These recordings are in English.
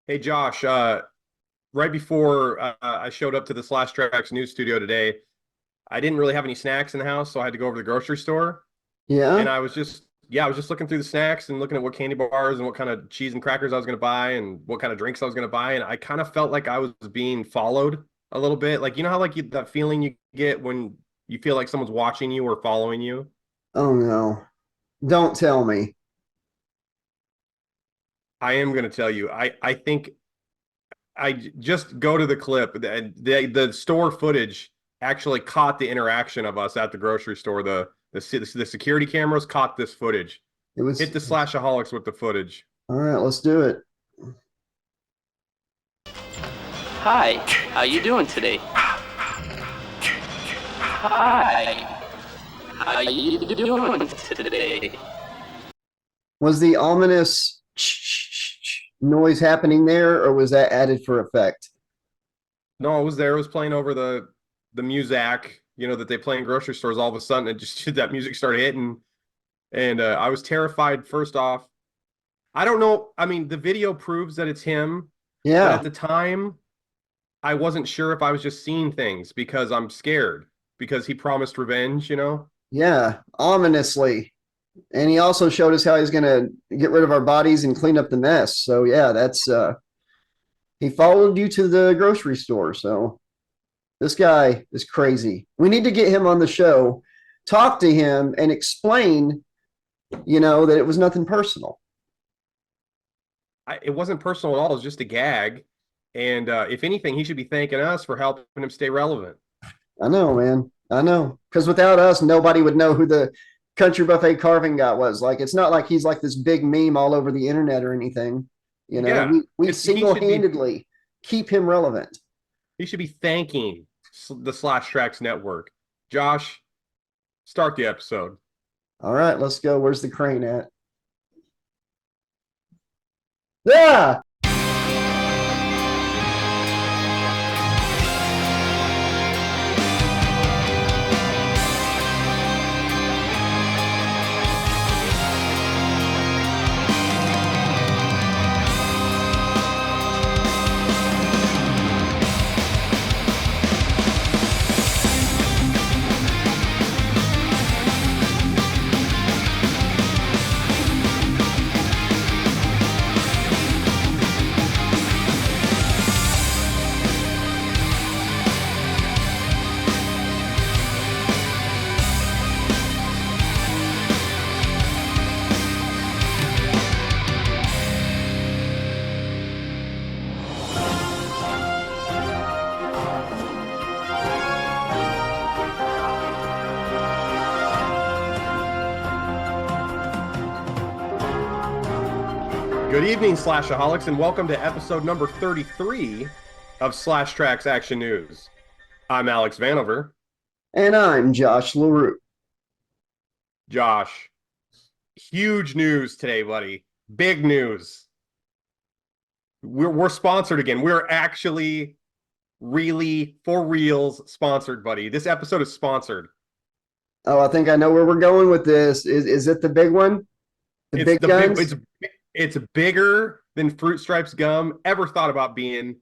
Hey Josh, right before I showed up to the Slash Trax news studio today, I didn't really have any snacks in the house, so I had to go over to the grocery store. And Yeah. I was just looking through the snacks and looking at what candy bars and what kind of cheese and crackers I was going to buy and what kind of drinks I was going to buy. And I kind of felt like I was being followed a little bit. Like, you know how that feeling you get when you feel like someone's watching you or following you? Oh no. Don't tell me. I am going to tell you. I think just go to the clip. The store footage actually caught the interaction of us at the grocery store. The security cameras caught this footage. It was Hit the slashaholics with the footage. all right, let's do it. Hi, how you doing today? Hi, how you doing today? Was the ominous noise happening there, or was that added for effect? No, it was there. It was playing over the music, that they play in grocery stores. All of a sudden, it just that music started hitting, and I was terrified. First off, I don't know. I mean, the video proves that it's him, but Yeah, at the time, I wasn't sure if I was just seeing things because I'm scared because he promised revenge. yeah, ominously. And he also showed us how he's gonna get rid of our bodies and clean up the mess. So yeah, that's he followed you to the grocery store. So this guy is crazy. We need to get him on the show, talk to him, and explain, that it was nothing personal. It wasn't personal at all. It was just a gag. And if anything, he should be thanking us for helping him stay relevant. I know, man. I know. Because without us, nobody would know who the country buffet carving guy was. Like, it's not like he's like this big meme all over the internet or anything. Yeah, We he single should be handedly keep him relevant. thanking the Slash Trax Network. Josh, start the episode. All right, let's go. Where's the crane at? Yeah. Good evening, Slashaholics, and welcome to episode number 33 of Slash Trax Action News. I'm Alex Vanover. And I'm Josh LaRue. Josh, huge news today, buddy. Big news. We're sponsored again. We're actually really, for reals, sponsored, buddy. This episode is sponsored. Oh, I think I know where we're going with this. Is it the big one? The big guns? It's bigger than Fruit Stripes gum ever thought about being.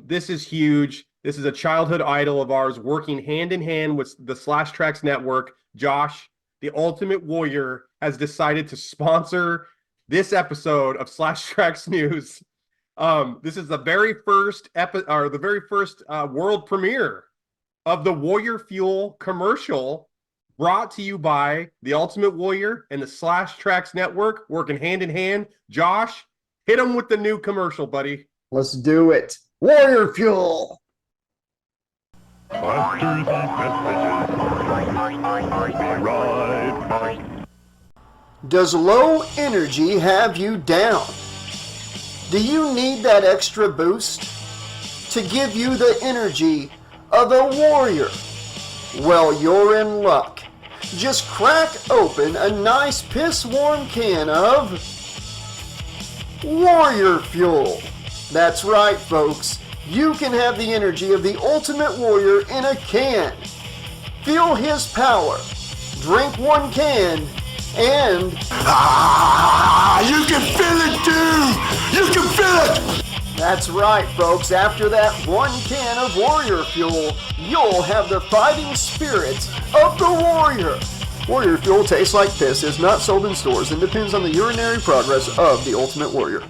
This is huge. This is a childhood idol of ours working hand in hand with the Slash Trax Network. Josh, the Ultimate Warrior, has decided to sponsor this episode of Slash Trax News. This is the very first world premiere of the Warrior Fuel commercial, brought to you by the Ultimate Warrior and the Slash Trax Network, working hand in hand. Josh, hit him with the new commercial, buddy. Let's do it. Warrior Fuel. After these messages, be right back. Does low energy have you down? Do you need that extra boost to give you the energy of a warrior? Well, you're in luck. Just crack open a nice piss-warm can of Warrior Fuel. That's right, folks. You can have the energy of the Ultimate Warrior in a can. Feel his power. Drink one can and... You can feel it, dude! You can feel it! That's right, folks. After that 1 can of Warrior Fuel, you'll have the fighting spirit of the Warrior. Warrior Fuel tastes like piss, is not sold in stores, and depends on the urinary progress of the Ultimate Warrior.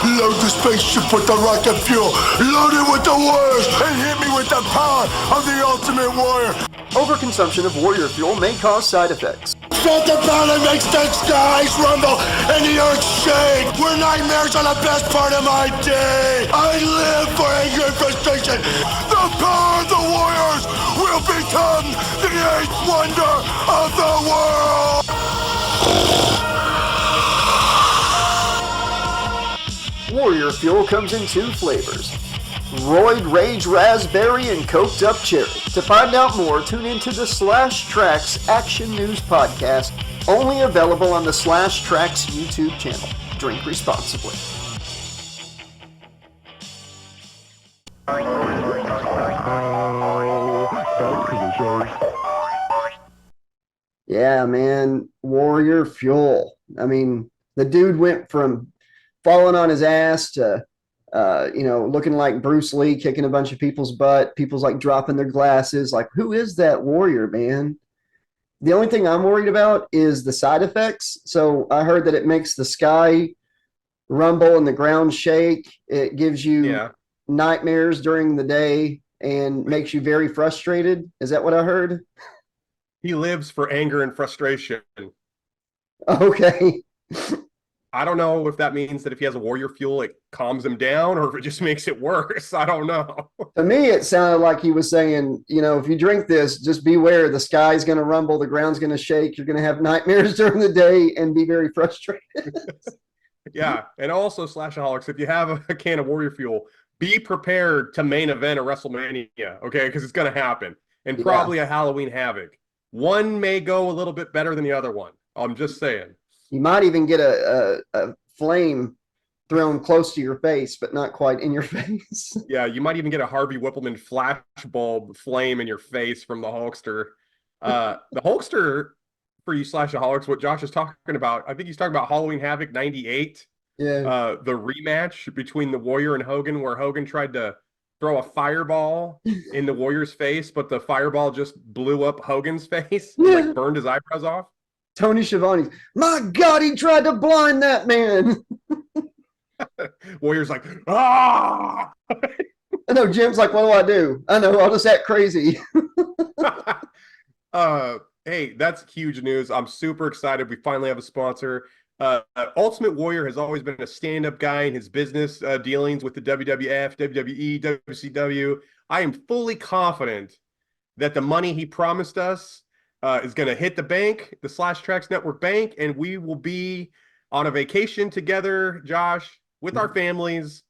Load the spaceship with the rocket fuel, load it with the warriors, and hit me with the power of the Ultimate Warrior. Overconsumption of Warrior Fuel may cause side effects. Shut the power makes the skies rumble and the earth shake. Where nightmares are the best part of my day. I live for anger and frustration. The power of the warriors will become the 8th wonder of the world. Warrior Fuel comes in 2 flavors: Roid Rage Raspberry and Coked Up Cherry. To find out more, tune into the Slash Trax Action News Podcast, only available on the Slash Trax YouTube channel. Drink responsibly. Yeah, man. Warrior Fuel. I mean, the dude went from falling on his ass to looking like Bruce Lee, kicking a bunch of people's butt. People's like dropping their glasses. Like, who is that warrior, man? The only thing I'm worried about is the side effects. So I heard that it makes the sky rumble and the ground shake. It gives you nightmares during the day and makes you very frustrated. Is that what I heard? He lives for anger and frustration. Okay. I don't know if that means that if he has a Warrior Fuel, it calms him down, or if it just makes it worse. I don't know. To me, it sounded like he was saying, if you drink this, just beware. The sky's going to rumble. The ground's going to shake. You're going to have nightmares during the day and be very frustrated. Yeah. And also, Slashaholics, if you have a can of Warrior Fuel, be prepared to main event a WrestleMania, okay? Because it's going to happen. And probably a Halloween Havoc. One may go a little bit better than the other one. I'm just saying. You might even get a flame thrown close to your face, but not quite in your face. Yeah, you might even get a Harvey Whippleman flashbulb flame in your face from the Hulkster. The Hulkster, for you Slashaholics, what Josh is talking about, I think he's talking about Halloween Havoc 98. Yeah. The rematch between the Warrior and Hogan, where Hogan tried to throw a fireball in the Warrior's face, but the fireball just blew up Hogan's face and like burned his eyebrows off. Tony Schiavone, my God, he tried to blind that man. Warrior's like, ah! I know Jim's like, what do? I know, I'll just act crazy. Hey, that's huge news. I'm super excited. We finally have a sponsor. Ultimate Warrior has always been a stand-up guy in his business dealings with the WWF, WWE, WCW. I am fully confident that the money he promised us is going to hit the bank, the Slash Trax Network bank, and we will be on a vacation together, Josh, with our families,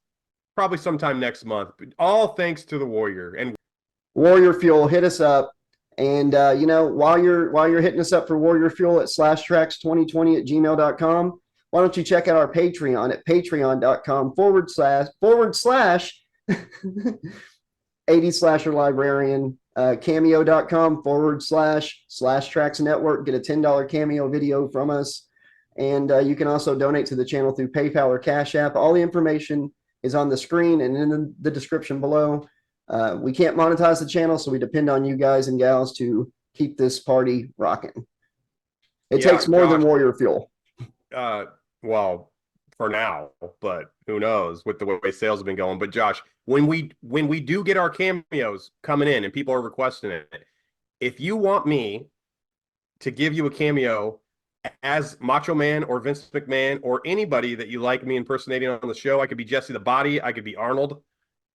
probably sometime next month. But all thanks to the Warrior. And Warrior Fuel, hit us up. And, while you're hitting us up for Warrior Fuel at slashtrax2020@gmail.com, why don't you check out our Patreon at patreon.com// 80 Slasher Librarian, cameo.com / Slash Trax Network. Get a $10 cameo video from us. And you can also donate to the channel through PayPal or Cash App. All the information is on the screen and in the description below. We can't monetize the channel, so we depend on you guys and gals to keep this party rocking. It takes more than Warrior Fuel. Well, for now, but who knows with the way sales have been going. But Josh, when we do get our cameos coming in and people are requesting it, if you want me to give you a cameo as Macho Man or Vince McMahon or anybody that you like me impersonating on the show, I could be Jesse the Body, I could be Arnold,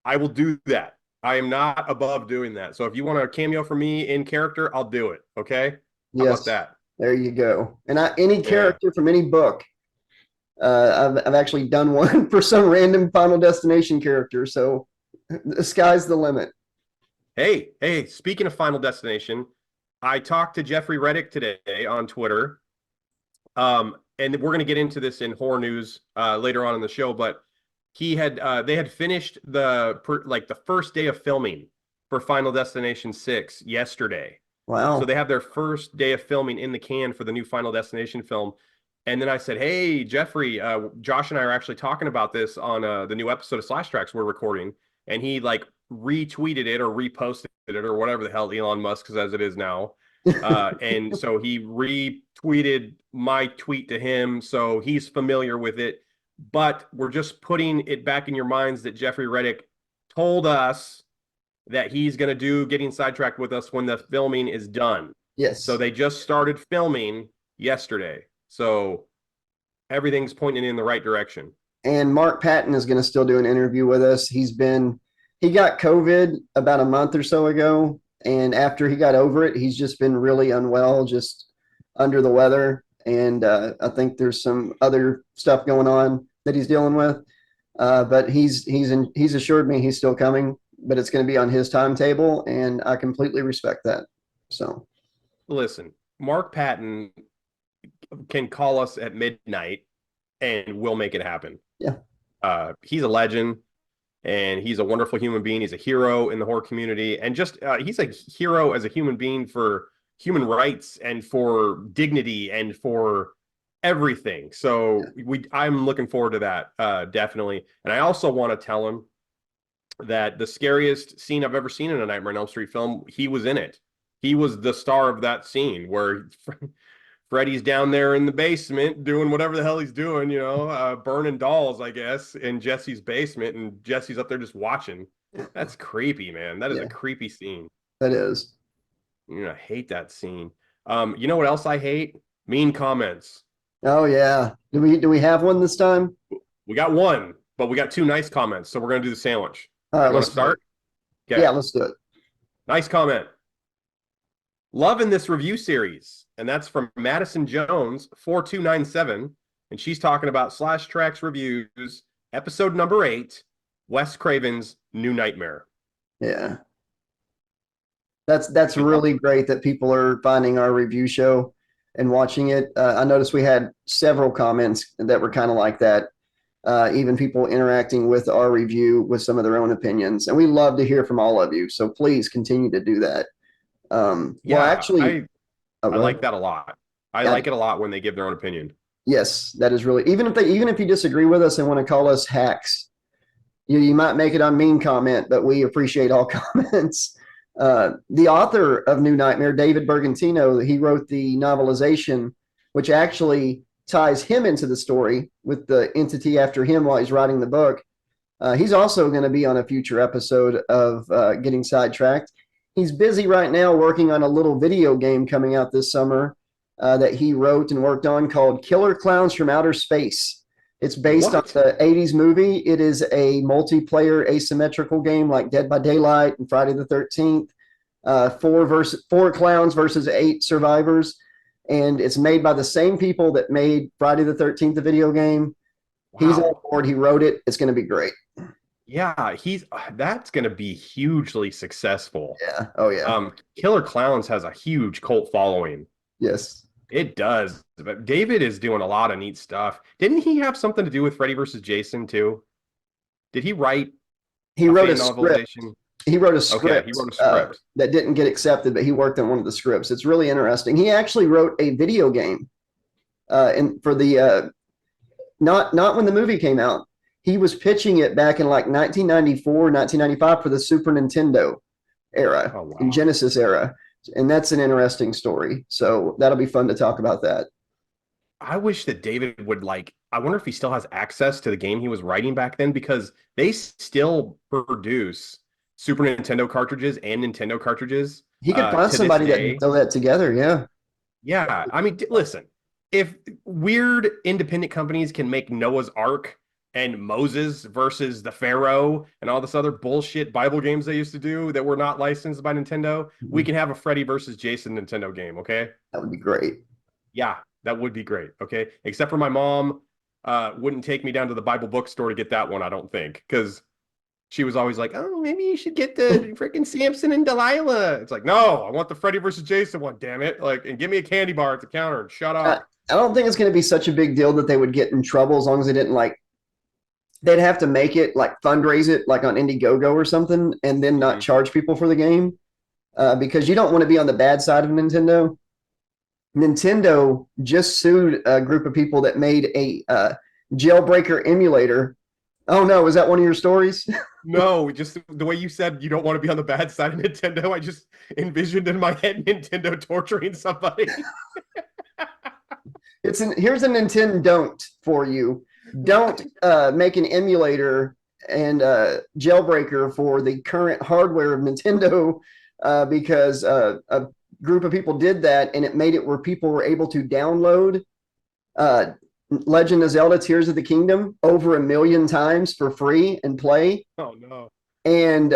I will do that. I am not above doing that. So if you want a cameo for me in character, I'll do it. Okay? How about that? There you go. And any character from any book. I've actually done one for some random Final Destination character. So the sky's the limit. Hey, speaking of Final Destination, I talked to Jeffrey Reddick today on Twitter. And we're going to get into this in horror news later on in the show, but they had finished the first day of filming for Final Destination 6 yesterday. Wow. So they have their first day of filming in the can for the new Final Destination film. And then I said, hey, Jeffrey, Josh and I are actually talking about this on the new episode of Slash Trax we're recording. And he like retweeted it or reposted it or whatever the hell Elon Musk says it is now. And so he retweeted my tweet to him. So he's familiar with it. But we're just putting it back in your minds that Jeffrey Reddick told us that he's going to do Getting Sidetracked with us when the filming is done. Yes. So they just started filming yesterday. So everything's pointing in the right direction. And Mark Patton is going to still do an interview with us. He got COVID about a month or so ago. And after he got over it, he's just been really unwell, just under the weather. And I think there's some other stuff going on that he's dealing with. But he's assured me he's still coming, but it's going to be on his timetable. And I completely respect that. So listen, Mark Patton can call us at midnight and we'll make it happen. Yeah. He's a legend and he's a wonderful human being. He's a hero in the horror community and just he's a hero as a human being for human rights and for dignity and for everything. So I'm looking forward to that, definitely. And I also want to tell him that the scariest scene I've ever seen in a Nightmare on Elm Street film, he was in it. He was the star of that scene where Freddy's down there in the basement doing whatever the hell he's doing, burning dolls, I guess, in Jesse's basement, and Jesse's up there just watching. That's creepy, man. That is a creepy scene. That is. I hate that scene. You know what else I hate? Mean comments. Oh yeah. Do we have one this time? We got one, but we got two nice comments, so we're gonna do the sandwich. All right, let's start. Okay. Yeah, let's do it. Nice comment. Loving this review series. And that's from Madison Jones 4297. And she's talking about Slash Trax Reviews, episode number 8, Wes Craven's New Nightmare. Yeah. That's really great that people are finding our review show and watching it. I noticed we had several comments that were kind of like that. Even people interacting with our review with some of their own opinions. And we love to hear from all of you. So please continue to do that. I like that a lot. I like it a lot when they give their own opinion. Yes, that is really, even if you disagree with us and want to call us hacks, you might make it on mean comment, but we appreciate all comments. The author of New Nightmare, David Bergantino, he wrote the novelization, which actually ties him into the story with the entity after him while he's writing the book. He's also going to be on a future episode of Getting Sidetracked. He's busy right now working on a little video game coming out this summer that he wrote and worked on called Killer Clowns from Outer Space. It's based on the 80s movie. It is a multiplayer asymmetrical game like Dead by Daylight and Friday the 13th. 4 clowns versus 8 survivors. And it's made by the same people that made Friday the 13th, the video game. Wow. He's on board. He wrote it. It's going to be great. Yeah, that's going to be hugely successful. Yeah. Oh, yeah. Killer Clowns has a huge cult following. Yes. It does. But David is doing a lot of neat stuff. Didn't he have something to do with Freddy versus Jason, too? Did he write He wrote a script. He wrote a script. Okay, he wrote a script. That didn't get accepted, but he worked on one of the scripts. It's really interesting. He actually wrote a video game and for the not when the movie came out. He was pitching it back in like 1994, 1995 for the Super Nintendo era, and Genesis era. And that's an interesting story. So that'll be fun to talk about that. I wish that David would I wonder if he still has access to the game he was writing back then, because they still produce Super Nintendo cartridges and Nintendo cartridges. He could find somebody that can throw that together. Yeah. Yeah. I mean, listen, if weird independent companies can make Noah's Ark and Moses versus the Pharaoh and all this other bullshit Bible games they used to do that were not licensed by Nintendo, we can have a Freddy versus Jason Nintendo game, okay? That would be great. Yeah, that would be great, okay? Except for my mom wouldn't take me down to the Bible bookstore to get that one, I don't think, because she was always like, oh, maybe you should get the freaking Samson and Delilah. It's like, no, I want the Freddy versus Jason one, damn it. And give me a candy bar at the counter and shut up. I don't think it's going to be such a big deal that they would get in trouble as long as they didn't they'd have to make it fundraise it on Indiegogo or something and then not charge people for the game because you don't want to be on the bad side of Nintendo. Nintendo just sued a group of people that made a jailbreaker emulator. Oh no, is that one of your stories? No, just the way you said you don't want to be on the bad side of Nintendo, I just envisioned in my head Nintendo torturing somebody. Here's a Nintendo don't for you. Don't make an emulator and jailbreaker for the current hardware of Nintendo because a group of people did that and it made it where people were able to download Legend of Zelda Tears of the Kingdom over 1 million times for free and play. Oh no. And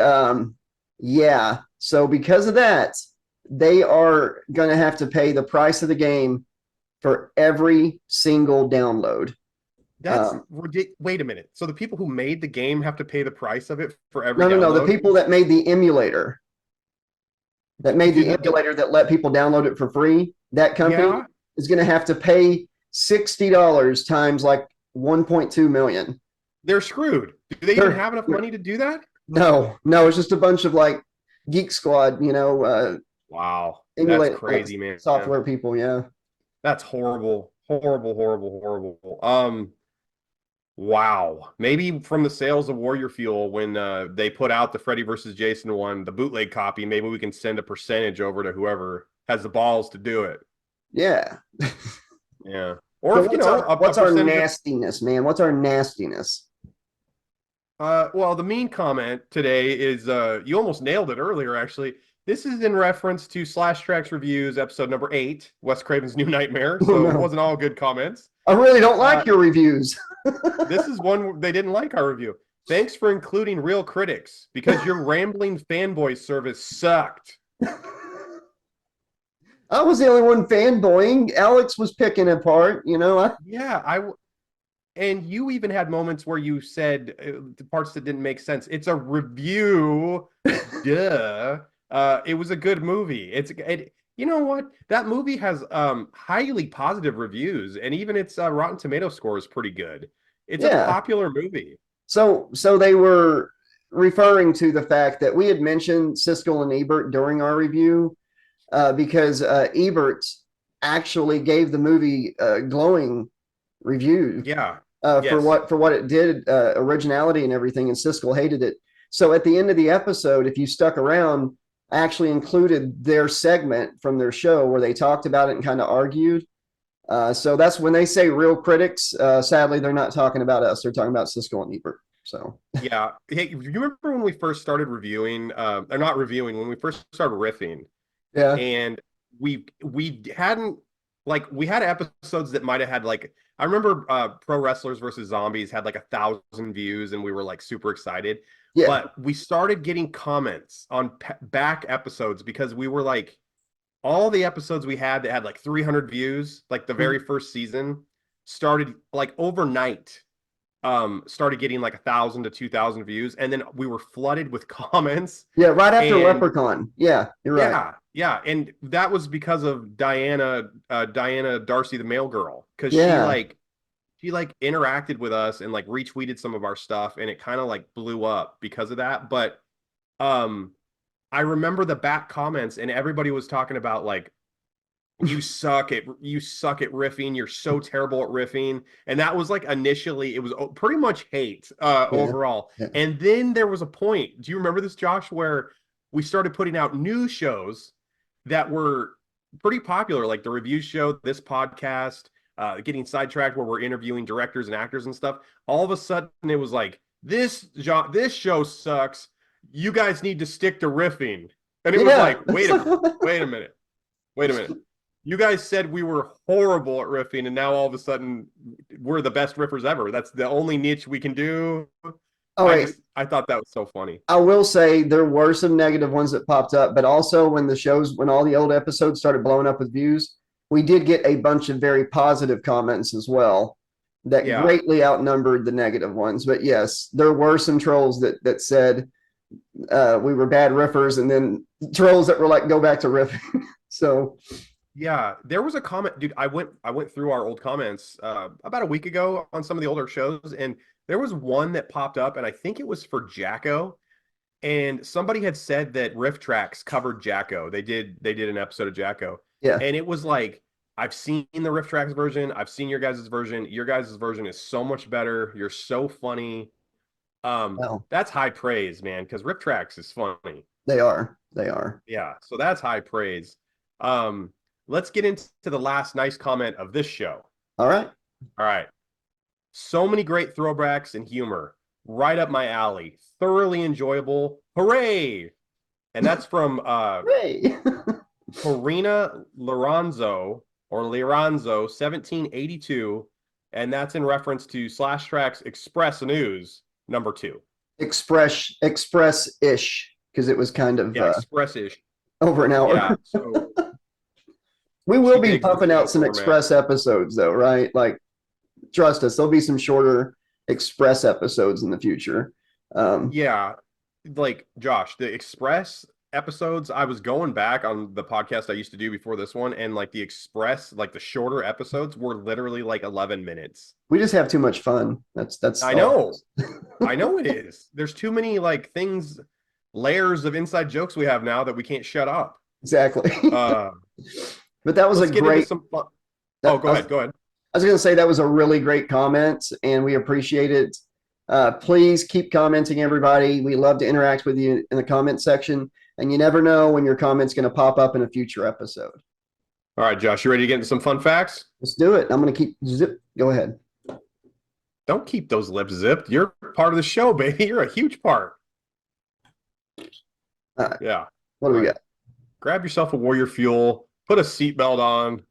yeah, so because of that, they are going to have to pay the price of the game for every single download. That's wait a minute. So the people who made the game have to pay the price of it for every No. The download? people that made the emulator, that let people download it for free, that company is going to have to pay $60 times like 1.2 million. They're screwed. Do they even have enough money to do that? No, it's just a bunch of like Geek Squad, Wow. emulate That's crazy, man. software people, yeah. That's horrible. Horrible. Wow. Maybe from the sales of Warrior Fuel, when they put out the Freddy versus Jason one, the bootleg copy, maybe we can send a percentage over to whoever has the balls to do it. Yeah. Yeah. Or So if, what's our nastiness, man? What's our nastiness? Well, the mean comment today is you almost nailed it earlier, actually. This is in reference to Slash Trax Reviews, episode number 8, Wes Craven's New Nightmare. So it wasn't all good comments. I really don't like your reviews. This is one they didn't like our review. Thanks for including real critics, because your rambling fanboy service sucked. I was the only one fanboying. Alex was picking apart, Yeah, and you even had moments where you said the parts that didn't make sense. It's a review. Duh. It was a good movie. You know what? That movie has highly positive reviews, and even its Rotten Tomato score is pretty good. It's a popular movie. So they were referring to the fact that we had mentioned Siskel and Ebert during our review because Ebert actually gave the movie glowing review. Yeah. For what it did, originality and everything, and Siskel hated it. So at the end of the episode, if you stuck around, I actually included their segment from their show where they talked about it and kind of argued. So that's when they say real critics. Sadly, they're not talking about us. They're talking about Siskel and Ebert. So yeah. Hey, you remember when we first started reviewing, or not reviewing, when we first started riffing? Yeah. And we hadn't, like, we had episodes that might have had, like, I remember Pro Wrestlers versus Zombies had like 1,000 views, and we were like super excited. Yeah. But we started getting comments on back episodes because we were like, all the episodes we had that had like 300 views, like the very first season, started like overnight, started getting like 1,000 to 2,000 views, and then we were flooded with comments. Yeah, right after Leprechaun. Yeah, you're right. Yeah, and that was because of Diana Darcy, the mail girl, because she interacted with us and like retweeted some of our stuff, and it kind of like blew up because of that. But I remember the back comments, and everybody was talking about like, you suck at riffing, you're so terrible at riffing. And that was like, initially it was pretty much hate overall. Yeah. And then there was a point, do you remember this, Josh, where we started putting out new shows that were pretty popular, like the review show, this podcast, Getting Sidetracked, where we're interviewing directors and actors and stuff. All of a sudden it was like, this show sucks, you guys need to stick to riffing. And it was like, wait a minute. You guys said we were horrible at riffing, and now all of a sudden we're the best riffers ever. That's the only niche we can do. I thought that was so funny. I will say there were some negative ones that popped up, but also when all the old episodes started blowing up with views, we did get a bunch of very positive comments as well that greatly outnumbered the negative ones. But yes, there were some trolls that said we were bad riffers, and then trolls that were like, go back to riffing. So yeah, there was a comment, dude. I went through our old comments about a week ago on some of the older shows, and there was one that popped up, and I think it was for Jacko, and somebody had said that Riff Tracks covered Jacko. They did an episode of Jacko. Yeah. And it was like, I've seen the Rift Tracks version. I've seen your guys' version. Your guys' version is so much better. You're so funny. Well, That's high praise, man, because Rift Tracks is funny. they are. They are. Yeah, so that's high praise. Um, let's get into the last nice comment of this show. All right. All right. So many great throwbacks and humor. Right up my alley. Thoroughly enjoyable. Hooray! And that's from Hey. Corina Lorenzo or Liranzo 1782. And that's in reference to Slash Trax Express News #2. Express-ish, because it was kind of Yeah, express-ish. over an hour. Yeah, so we will she be digs the pumping show out some format. express episodes, though, right? Like, trust us, there'll be some shorter express episodes in the future. Yeah, like Josh, the Express episodes, I was going back on the podcast I used to do before this one, and like the Express, like the shorter episodes were literally like 11 minutes. We just have too much fun. That's I know. I know it is. There's too many like things, layers of inside jokes we have now that we can't shut up. Exactly. Uh, But that was a let's get into great. some fun. that- Oh, go ahead. Go ahead. I was going to say that was a really great comment, and we appreciate it. Please keep commenting, everybody. We love to interact with you in the comment section, and you never know when your comment's going to pop up in a future episode. All right, Josh, you ready to get into some fun facts? Let's do it. I'm going to keep zip. Go ahead. Don't keep those lips zipped. You're part of the show, baby. You're a huge part. All right. Yeah. What do we got? Grab yourself a Warrior Fuel, put a seatbelt on,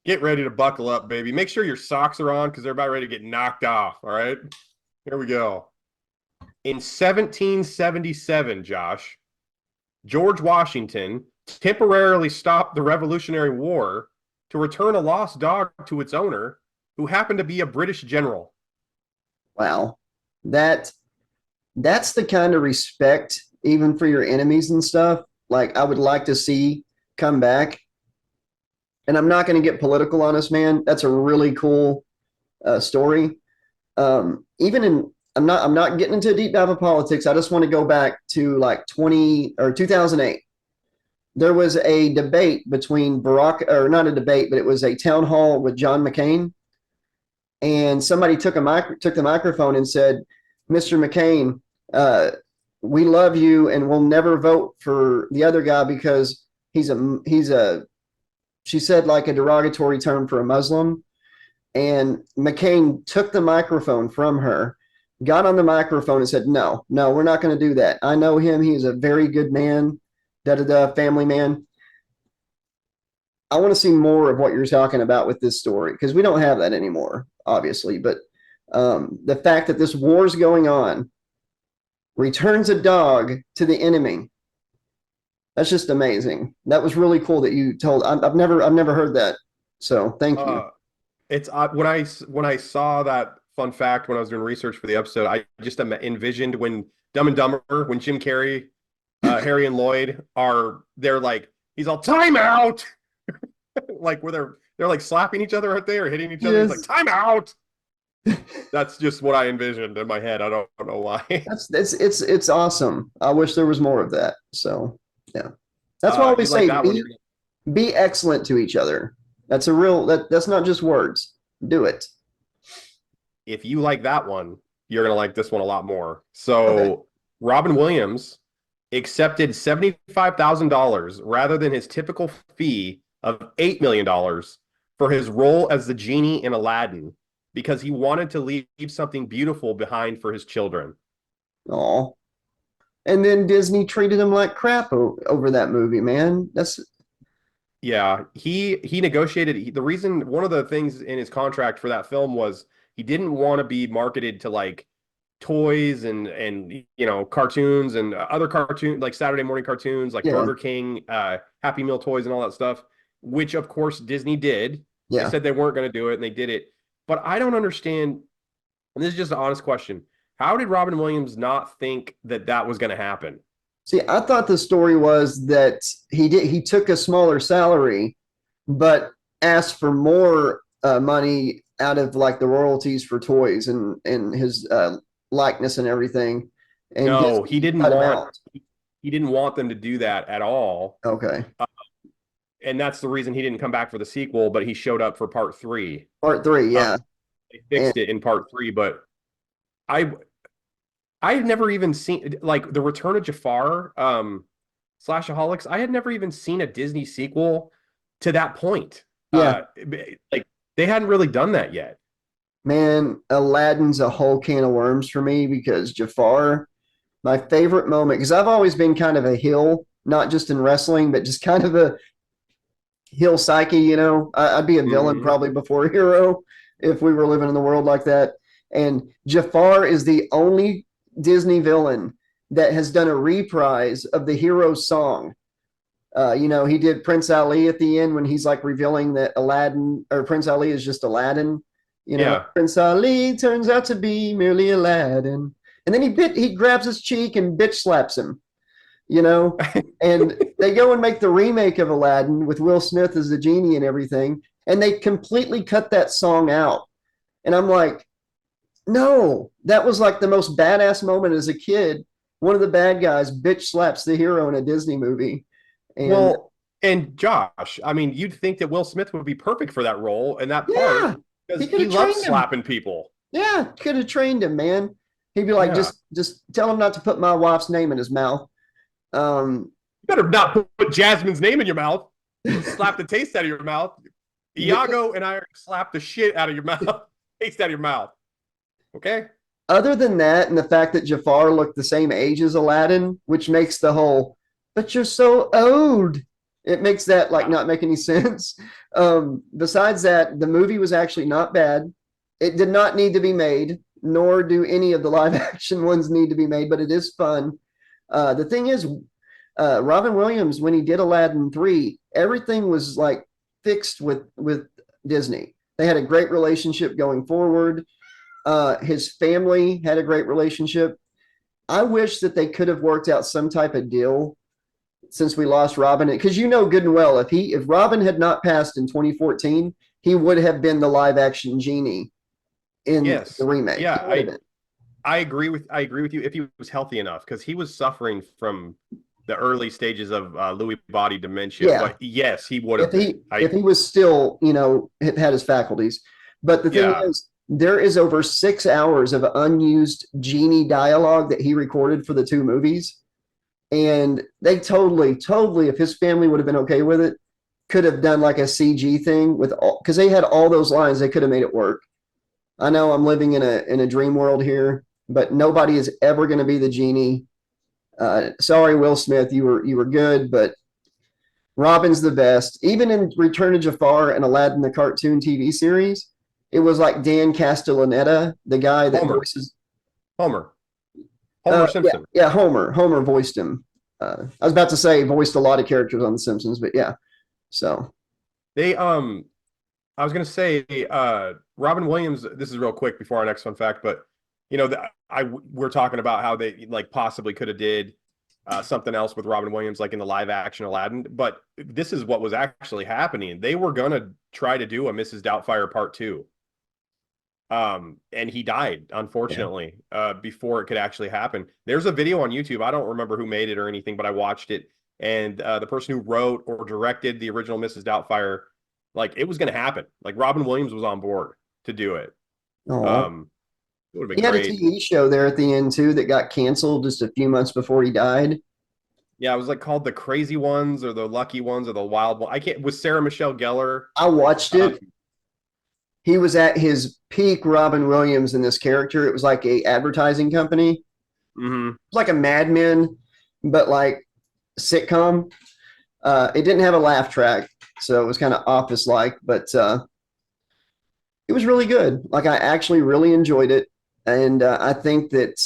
get ready to buckle up, baby. Make sure your socks are on because they're about ready to get knocked off. All right. Here we go. In 1777, Josh, George Washington temporarily stopped the Revolutionary War to return a lost dog to its owner, who happened to be a British general. Wow. That's the kind of respect, even for your enemies and stuff, like I would like to see come back. And I'm not going to get political on this, man. That's a really cool story. Even in, I'm not getting into a deep dive of politics. I just want to go back to like 2008. There was a debate between Barack, or not a debate, but it was a town hall with John McCain. And somebody took the microphone and said, "Mr. McCain, we love you, and we'll never vote for the other guy because he's a." She said like a derogatory term for a Muslim. And McCain took the microphone from her, got on the microphone and said, no, we're not going to do that. I know him. He's a very good man, family man. I want to see more of what you're talking about with this story, because we don't have that anymore, obviously. But the fact that this war is going on, returns a dog to the enemy. That's just amazing. That was really cool that you told. I've never heard that. So thank you. It's when I saw that fun fact when I was doing research for the episode, I just envisioned when Dumb and Dumber, when Jim Carrey, Harry and Lloyd they're like, he's all time out, like where they're like slapping each other, aren't they, or hitting each other? Yes. He's like, time out. That's just what I envisioned in my head. I don't know why. It's awesome. I wish there was more of that. So yeah, that's why I always say be excellent to each other. That's a real that's not just words. Do it. If you like that one, you're gonna like this one a lot more. So Okay. Robin Williams accepted $75,000 rather than his typical fee of $8 million for his role as the genie in Aladdin, because he wanted to leave something beautiful behind for his children. Oh, and then Disney treated him like crap over that movie, man. Yeah, he negotiated. The reason, one of the things in his contract for that film was he didn't want to be marketed to like toys and cartoons and other cartoons, like Saturday morning cartoons, like Burger King, Happy Meal toys and all that stuff, which of course Disney did. Yeah. They said they weren't going to do it, and they did it. But I don't understand, and this is just an honest question. How did Robin Williams not think that was going to happen? See, I thought the story was that he took a smaller salary, but asked for more money out of like the royalties for toys and his likeness and everything. And no, he didn't want them to do that at all. Okay. and that's the reason he didn't come back for the sequel, but he showed up for part 3. Part 3, yeah. They fixed it in part 3, but I had never even seen like the Return of Jafar, Slashaholics. I had never even seen a Disney sequel to that point. Yeah. Like they hadn't really done that yet. Man, Aladdin's a whole can of worms for me because Jafar, my favorite moment, because I've always been kind of a heel, not just in wrestling, but just kind of a heel psyche, you know. I'd be a villain probably before a hero if we were living in the world like that. And Jafar is the only Disney villain that has done a reprise of the hero's song. You know, he did Prince Ali at the end when he's like revealing that Aladdin or Prince Ali is just Aladdin. You know, Yeah. Prince Ali turns out to be merely Aladdin. And then he grabs his cheek and bitch slaps him, you know, and they go and make the remake of Aladdin with Will Smith as the genie and everything. And they completely cut that song out. And I'm like, no, that was like the most badass moment as a kid. One of the bad guys bitch slaps the hero in a Disney movie. And Well, and Josh, I mean, you'd think that Will Smith would be perfect for that role and that yeah, part because could he have loves trained him. slapping people. Yeah, could have trained him, man. He'd be like, Yeah. just tell him not to put my wife's name in his mouth. You better not put Jasmine's name in your mouth. Slap the taste out of your mouth. Iago and I are gonna slap the shit out of your mouth, taste out of your mouth. Okay. Other than that, and the fact that Jafar looked the same age as Aladdin, which makes the whole, but you're so old. It makes that like not make any sense. Besides that, the movie was actually not bad. It did not need to be made, nor do any of the live action ones need to be made, but it is fun. The thing is, Robin Williams, when he did Aladdin 3, everything was like fixed with Disney. They had a great relationship going forward. His family had a great relationship. I wish that they could have worked out some type of deal since we lost Robin, because you know good and well if Robin had not passed in 2014, he would have been the live action genie in Yes. the remake. Yeah, I agree with you if he was healthy enough because he was suffering from the early stages of Lewy body dementia. Yeah. But yes, he would have. If he was still, you know, had his faculties. But the thing is, there is over 6 hours of unused genie dialogue that he recorded for the 2 movies. And they totally, if his family would have been okay with it, could have done like a CG thing with all, because they had all those lines, they could have made it work. I know I'm living in a dream world here, but nobody is ever going to be the genie. Sorry, Will Smith, you were good, but Robin's the best. Even in Return of Jafar and Aladdin, the cartoon TV series, it was like Dan Castellaneta, the guy that voices Homer Simpson. Yeah, Homer voiced him. I was about to say voiced a lot of characters on The Simpsons, but yeah. So they I was gonna say Robin Williams. This is real quick before our next fun fact, but you know we're talking about how they like possibly could have did something else with Robin Williams, like in the live action Aladdin. But this is what was actually happening. They were gonna try to do a Mrs. Doubtfire Part 2. And he died, unfortunately, before it could actually happen. There's a video on YouTube. I don't remember who made it or anything, but I watched it. And the person who wrote or directed the original Mrs. Doubtfire, like it was going to happen. Like Robin Williams was on board to do it. It would have been he had great. a TV show there at the end too that got canceled just a few months before he died. Yeah, it was like called The Crazy Ones or The Lucky Ones or The Wild One. I can't. With Sarah Michelle Gellar. I watched it. He was at his peak Robin Williams in this character. It was like a advertising company. Mm-hmm. It was like a Mad Men, but like sitcom. It didn't have a laugh track, so it was kind of office-like, but it was really good. Like I actually really enjoyed it, and I think that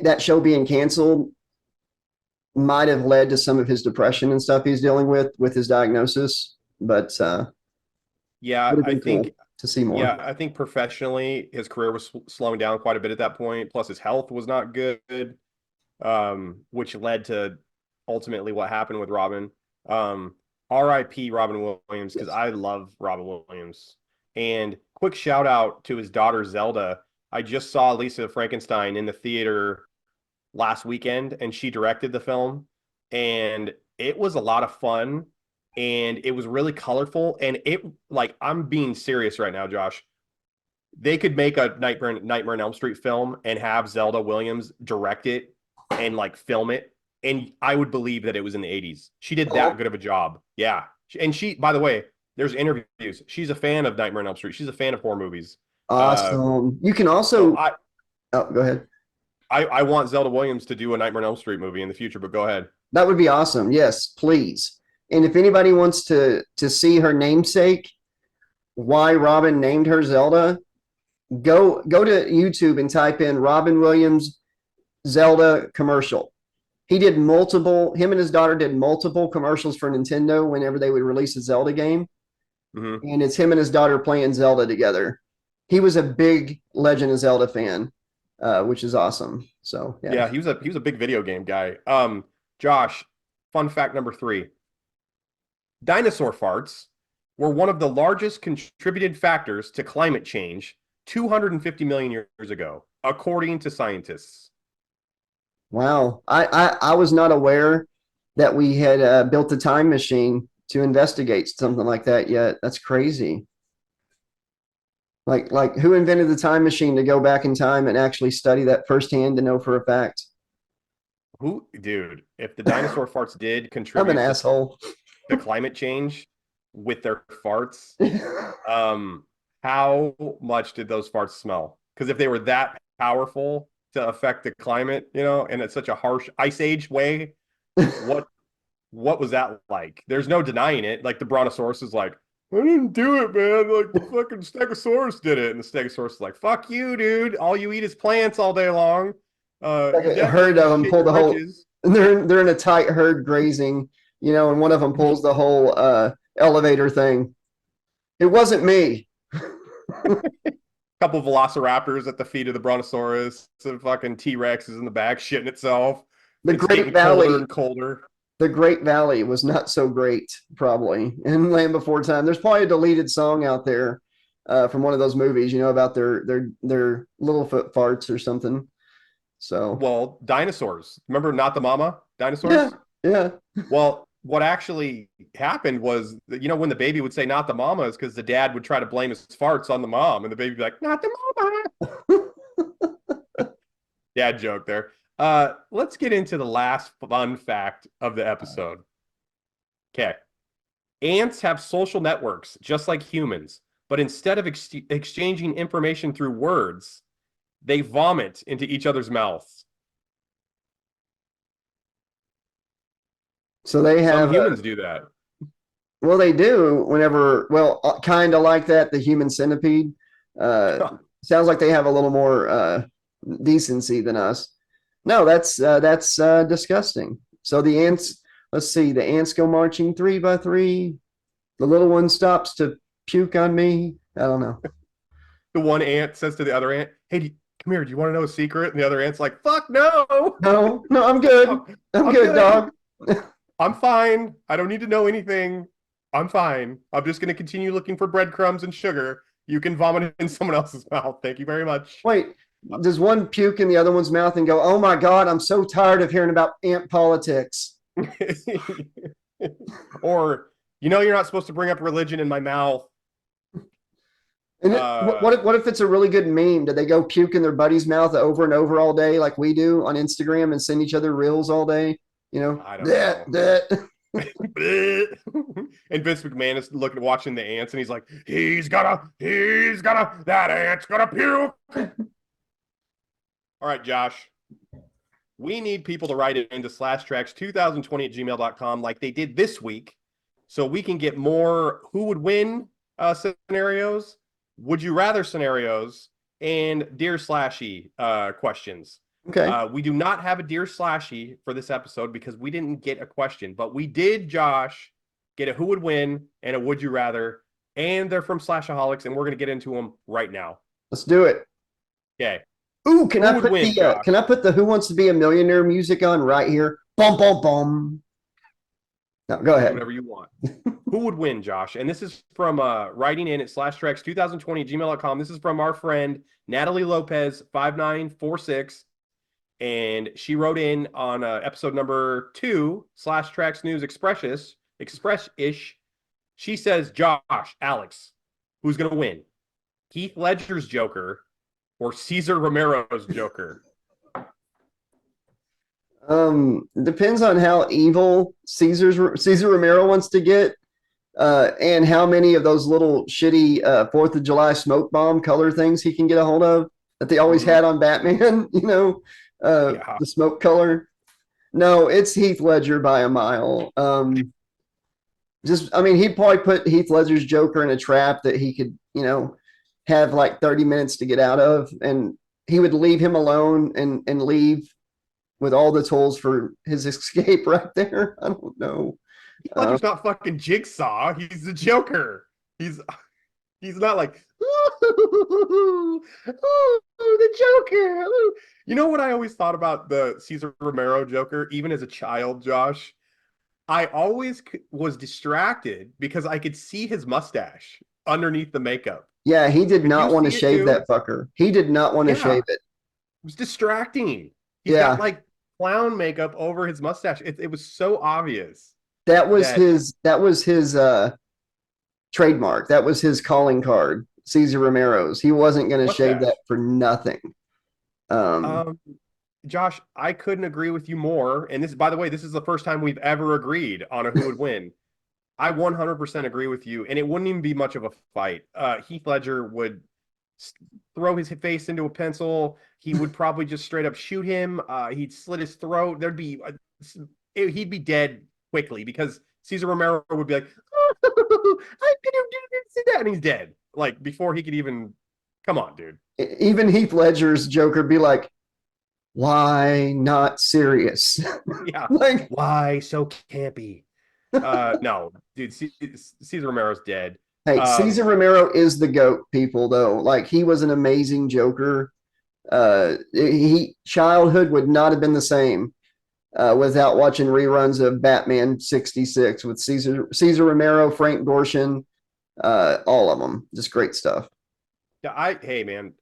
that show being canceled might have led to some of his depression and stuff he's dealing with his diagnosis. But yeah, I think cool to see more. Yeah, I think professionally his career was slowing down quite a bit at that point. Plus his health was not good, which led to ultimately what happened with Robin. R.I.P. Robin Williams, because I love Robin Williams. And quick shout out to his daughter Zelda. I just saw Lisa Frankenstein in the theater last weekend, and she directed the film, and it was a lot of fun. and it was really colorful. And it, like, I'm being serious right now, Josh. They could make a Nightmare on Elm Street film and have Zelda Williams direct it and like film it, and I would believe that it was in the 80s. She did that good of a job. Yeah. And she, by the way, there's interviews. She's a fan of Nightmare on Elm Street. She's a fan of horror movies. Awesome. You can also. So Go ahead. I want Zelda Williams to do a Nightmare on Elm Street movie in the future, but go ahead. That would be awesome. Yes, please. And if anybody wants to see her namesake, why Robin named her Zelda, go to YouTube and type in Robin Williams Zelda commercial. Him and his daughter did multiple commercials for Nintendo whenever they would release a Zelda game. Mm-hmm. And it's him and his daughter playing Zelda together. He was a big Legend of Zelda fan, which is awesome. So yeah, he was a big video game guy. Josh, fun fact number 3. Dinosaur farts were one of the largest contributed factors to climate change 250 million years ago, according to scientists. Wow. I was not aware that we had built a time machine to investigate something like that yet. That's crazy. Like who invented the time machine to go back in time and actually study that firsthand to know for a fact? Who, dude, if the dinosaur farts did I'm contribute an asshole. to climate change with their farts, how much did those farts smell? Because if they were that powerful to affect the climate, you know, and it's such a harsh ice age way, what was that like? There's no denying it. Like the Brontosaurus is like, I didn't do it, man. Like the fucking Stegosaurus did it. And the Stegosaurus is like, fuck you, dude. All you eat is plants all day long. Like a herd of them pull the whole, and they're in a tight herd grazing, you know, and one of them pulls the whole elevator thing. It wasn't me. Couple velociraptors at the feet of the Brontosaurus. Some fucking T-Rex is in the back shitting itself. The It's Great getting Valley. colder and colder. The Great Valley was not so great, probably. In Land Before Time, there's probably a deleted song out there from one of those movies, you know, about their Littlefoot farts or something. So, well, dinosaurs. Remember Not the Mama dinosaurs? Yeah. Well, what actually happened was, you know, when the baby would say "not the mama," is because the dad would try to blame his farts on the mom, and the baby would be like, "Not the mama." Dad joke there. Let's get into the last fun fact of the episode. Okay. Ants have social networks just like humans, but instead of exchanging information through words, they vomit into each other's mouths. So they have Some humans do that. Well, they do whenever, kind of like that, the human centipede. Sounds like they have a little more decency than us. No, that's disgusting. So the ants, let's see, the ants go marching 3 by 3. The little one stops to puke on me. I don't know. The one ant says to the other ant, "Hey, come here. Do you want to know a secret?" And the other ant's like, "Fuck no. No, I'm good. I'm good, dog. I'm fine. I don't need to know anything. I'm fine. I'm just going to continue looking for breadcrumbs and sugar. You can vomit it in someone else's mouth. Thank you very much." Wait, does one puke in the other one's mouth and go, "Oh my God, I'm so tired of hearing about ant politics"? Or, you know, you're not supposed to bring up religion in my mouth. And what if it's a really good meme? Do they go puke in their buddy's mouth over and over all day like we do on Instagram and send each other reels all day? You know, I don't know. That. And Vince McMahon is watching the ants, and he's like, that ant's gonna puke. All right, Josh, we need people to write it into slashtrax2020@gmail.com like they did this week, so we can get more who would win scenarios, would you rather scenarios, and Dear Slashy questions. Okay. We do not have a Dear Slashy for this episode because we didn't get a question, but we did, Josh, get a who would win and a would you rather, and they're from Slashaholics, and we're going to get into them right now. Let's do it. Okay. Ooh, can I put the Who Wants to Be a Millionaire music on right here? Bum, bum, bum. No, go ahead. Whatever you want. Who would win, Josh? And this is from writing in at slashtrax2020@gmail.com. This is from our friend Natalie Lopez 5946. And she wrote in on episode number 2, Slash Trax News Expressus, Express-ish. She says, Josh, Alex, who's going to win? Heath Ledger's Joker or Cesar Romero's Joker? Depends on how evil Cesar Romero wants to get, and how many of those little shitty 4th of July smoke bomb color things he can get a hold of that they always had on Batman, the smoke color. No, it's Heath Ledger by a mile. He'd probably put Heath Ledger's Joker in a trap that he could, have like 30 minutes to get out of, and he would leave him alone and leave with all the tools for his escape right there. I don't know. Heath Ledger's not fucking Jigsaw. He's the Joker. He's not like, ooh, the Joker. Ooh. You know what I always thought about the Cesar Romero Joker, even as a child, Josh? I always was distracted because I could see his mustache underneath the makeup. Yeah, he did not want to shave that fucker. He did not want to shave it. It was distracting. He's got like clown makeup over his mustache. It was so obvious. That was his trademark. That was his calling card, Cesar Romero's. He wasn't going to shave that for nothing. Josh, I couldn't agree with you more. And this, by the way, this is the first time we've ever agreed on who would win. I 100% agree with you, and it wouldn't even be much of a fight. Heath Ledger would throw his face into a pencil. He would probably just straight up shoot him. He'd slit his throat. He'd be dead quickly because Cesar Romero would be like, "Oh, I didn't see that," and he's dead. Like before he could even. Come on, dude. Even Heath Ledger's Joker be like, "Why not serious?" Yeah, like why so campy? No, dude, Cesar Romero's dead. Hey, Cesar Romero is the GOAT, people, though. Like, he was an amazing Joker. Childhood would not have been the same without watching reruns of Batman 66 with Cesar Romero, Frank Gorshin, all of them. Just great stuff. Yeah, hey, man,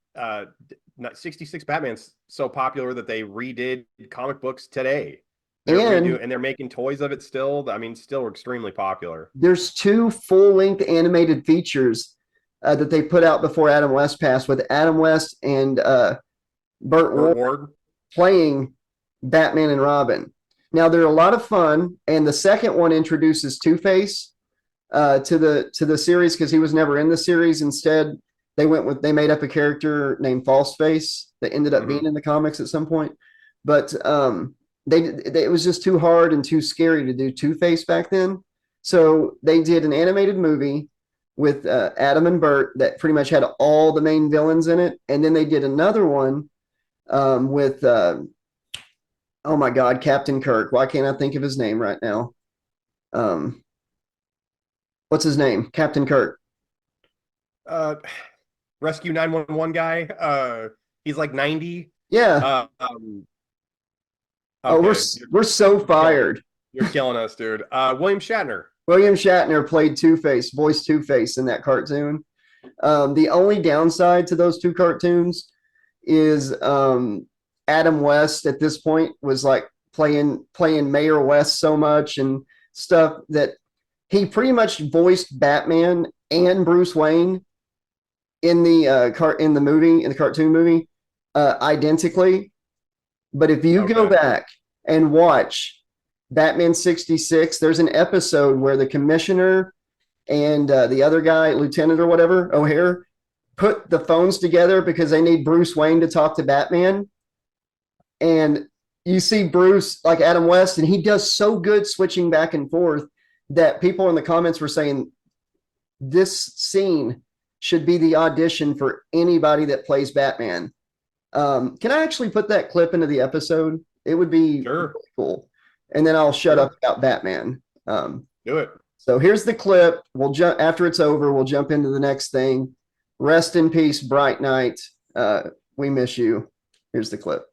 66 Batman's so popular that they redid comic books today. And they're making toys of it still. I mean, still extremely popular. There's 2 full-length animated features that they put out before Adam West passed, with Adam West and Burt Ward playing Batman and Robin. Now, they're a lot of fun, and the second one introduces Two-Face to the series because he was never in the series. Instead, they made up a character named Falseface that ended up being in the comics at some point. But it was just too hard and too scary to do Two-Face back then. So they did an animated movie with Adam and Bert that pretty much had all the main villains in it. And then they did another one with, oh my God, Captain Kirk. Why can't I think of his name right now? What's his name? Captain Kirk. Rescue 911 guy. He's like 90. Yeah. Okay. We're so fired. You're killing us, dude. William Shatner. William Shatner played Two-Face, voiced Two-Face in that cartoon. The only downside to those 2 cartoons is Adam West at this point was like playing Mayor West so much and stuff that he pretty much voiced Batman and Bruce Wayne in the cartoon movie identically. But if you go back and watch Batman 66, there's an episode where the commissioner and the other guy, Lieutenant or whatever, O'Hare, put the phones together because they need Bruce Wayne to talk to Batman. And you see Bruce, like Adam West, and he does so good switching back and forth that people in the comments were saying this scene should be the audition for anybody that plays Batman. Can I actually put that clip into the episode? It would be really cool. And then I'll shut up about Batman. Do it. So here's the clip. We'll jump after it's over. We'll jump into the next thing. Rest in peace, Bright Knight. We miss you. Here's the clip.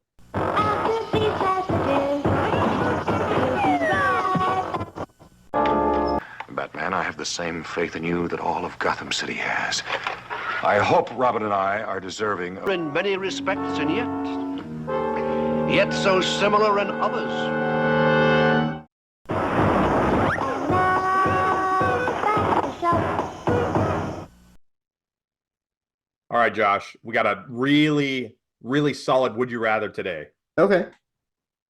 Batman, I have the same faith in you that all of Gotham City has. I hope Robin and I are deserving of... In many respects, and yet so similar in others. Josh, we got a really, really solid would you rather today. Okay.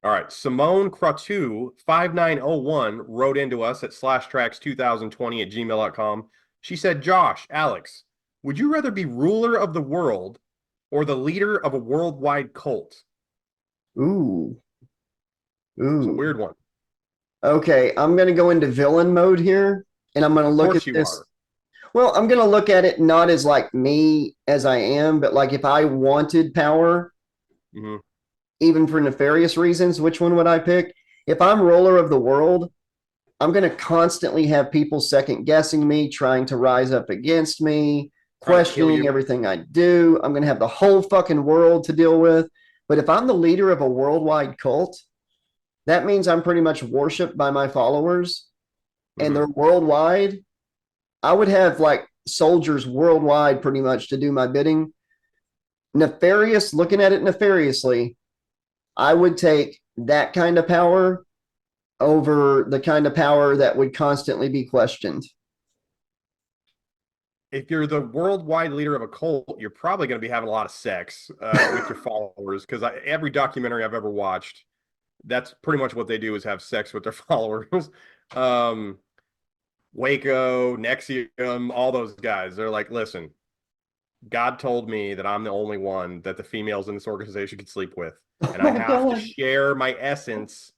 All right. Simone Cratu 5901 wrote into us at slashtrax2020 @gmail.com. She said, Josh, Alex, would you rather be ruler of the world or the leader of a worldwide cult? Ooh. It's a Ooh. weird one. Okay, I'm gonna go into villain mode here, and I'm gonna Of look course at you this. are. Well, I'm gonna look at it not as like me as I am, but like if I wanted power, Mhm. even for nefarious reasons, which one would I pick? If I'm ruler of the world, I'm going to constantly have people second guessing me, trying to rise up against me, Trying to kill questioning you. everything I do. I'm going to have the whole fucking world to deal with. But if I'm the leader of a worldwide cult, that means I'm pretty much worshipped by my followers and they're worldwide. I would have like soldiers worldwide pretty much to do my bidding. Nefarious, looking at it nefariously, I would take that kind of power over the kind of power that would constantly be questioned. If you're the worldwide leader of a cult, you're probably going to be having a lot of sex with your followers because every documentary I've ever watched, that's pretty much what they do is have sex with their followers. Waco, Nexium, all those guys, they're like, listen, God told me that I'm the only one that the females in this organization could sleep with, and I Oh, have to God. share my essence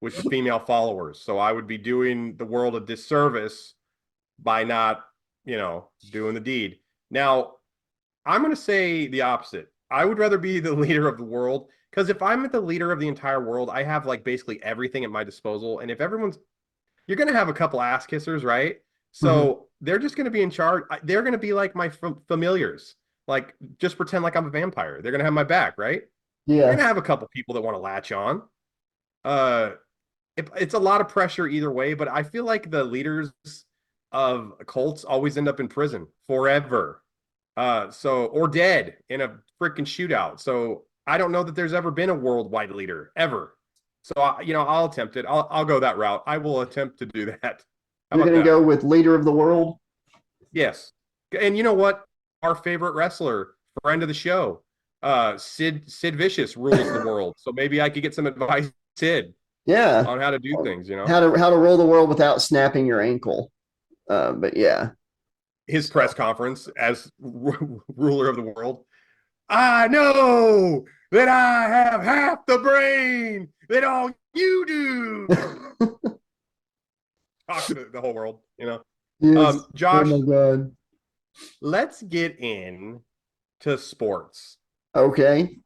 with the female followers. So I would be doing the world a disservice by not, doing the deed. Now, I'm going to say the opposite. I would rather be the leader of the world because if I'm the leader of the entire world, I have like basically everything at my disposal. And if you're going to have a couple ass kissers, right? So they're just going to be in charge. They're going to be like my familiars. Like, just pretend like I'm a vampire. They're going to have my back, right? You're going Yeah. to have a couple people that want to latch on. It's a lot of pressure either way, but I feel like the leaders of cults always end up in prison forever. Or dead in a freaking shootout. So I don't know that there's ever been a worldwide leader ever. So I'll attempt it. I'll go that route. I will attempt to do that. How You're about going to that? go with leader of the world? Yes. And you know what? Our favorite wrestler, friend of the show, Sid Vicious rules the world. So maybe I could get some advice, Sid, Yeah. on how to do things. How to roll the world without snapping your ankle. But yeah. His press conference as ruler of the world. I know that I have half the brain that all you do. Talk to the whole world. Yes. Oh Josh, my God. let's get in to sports. Okay.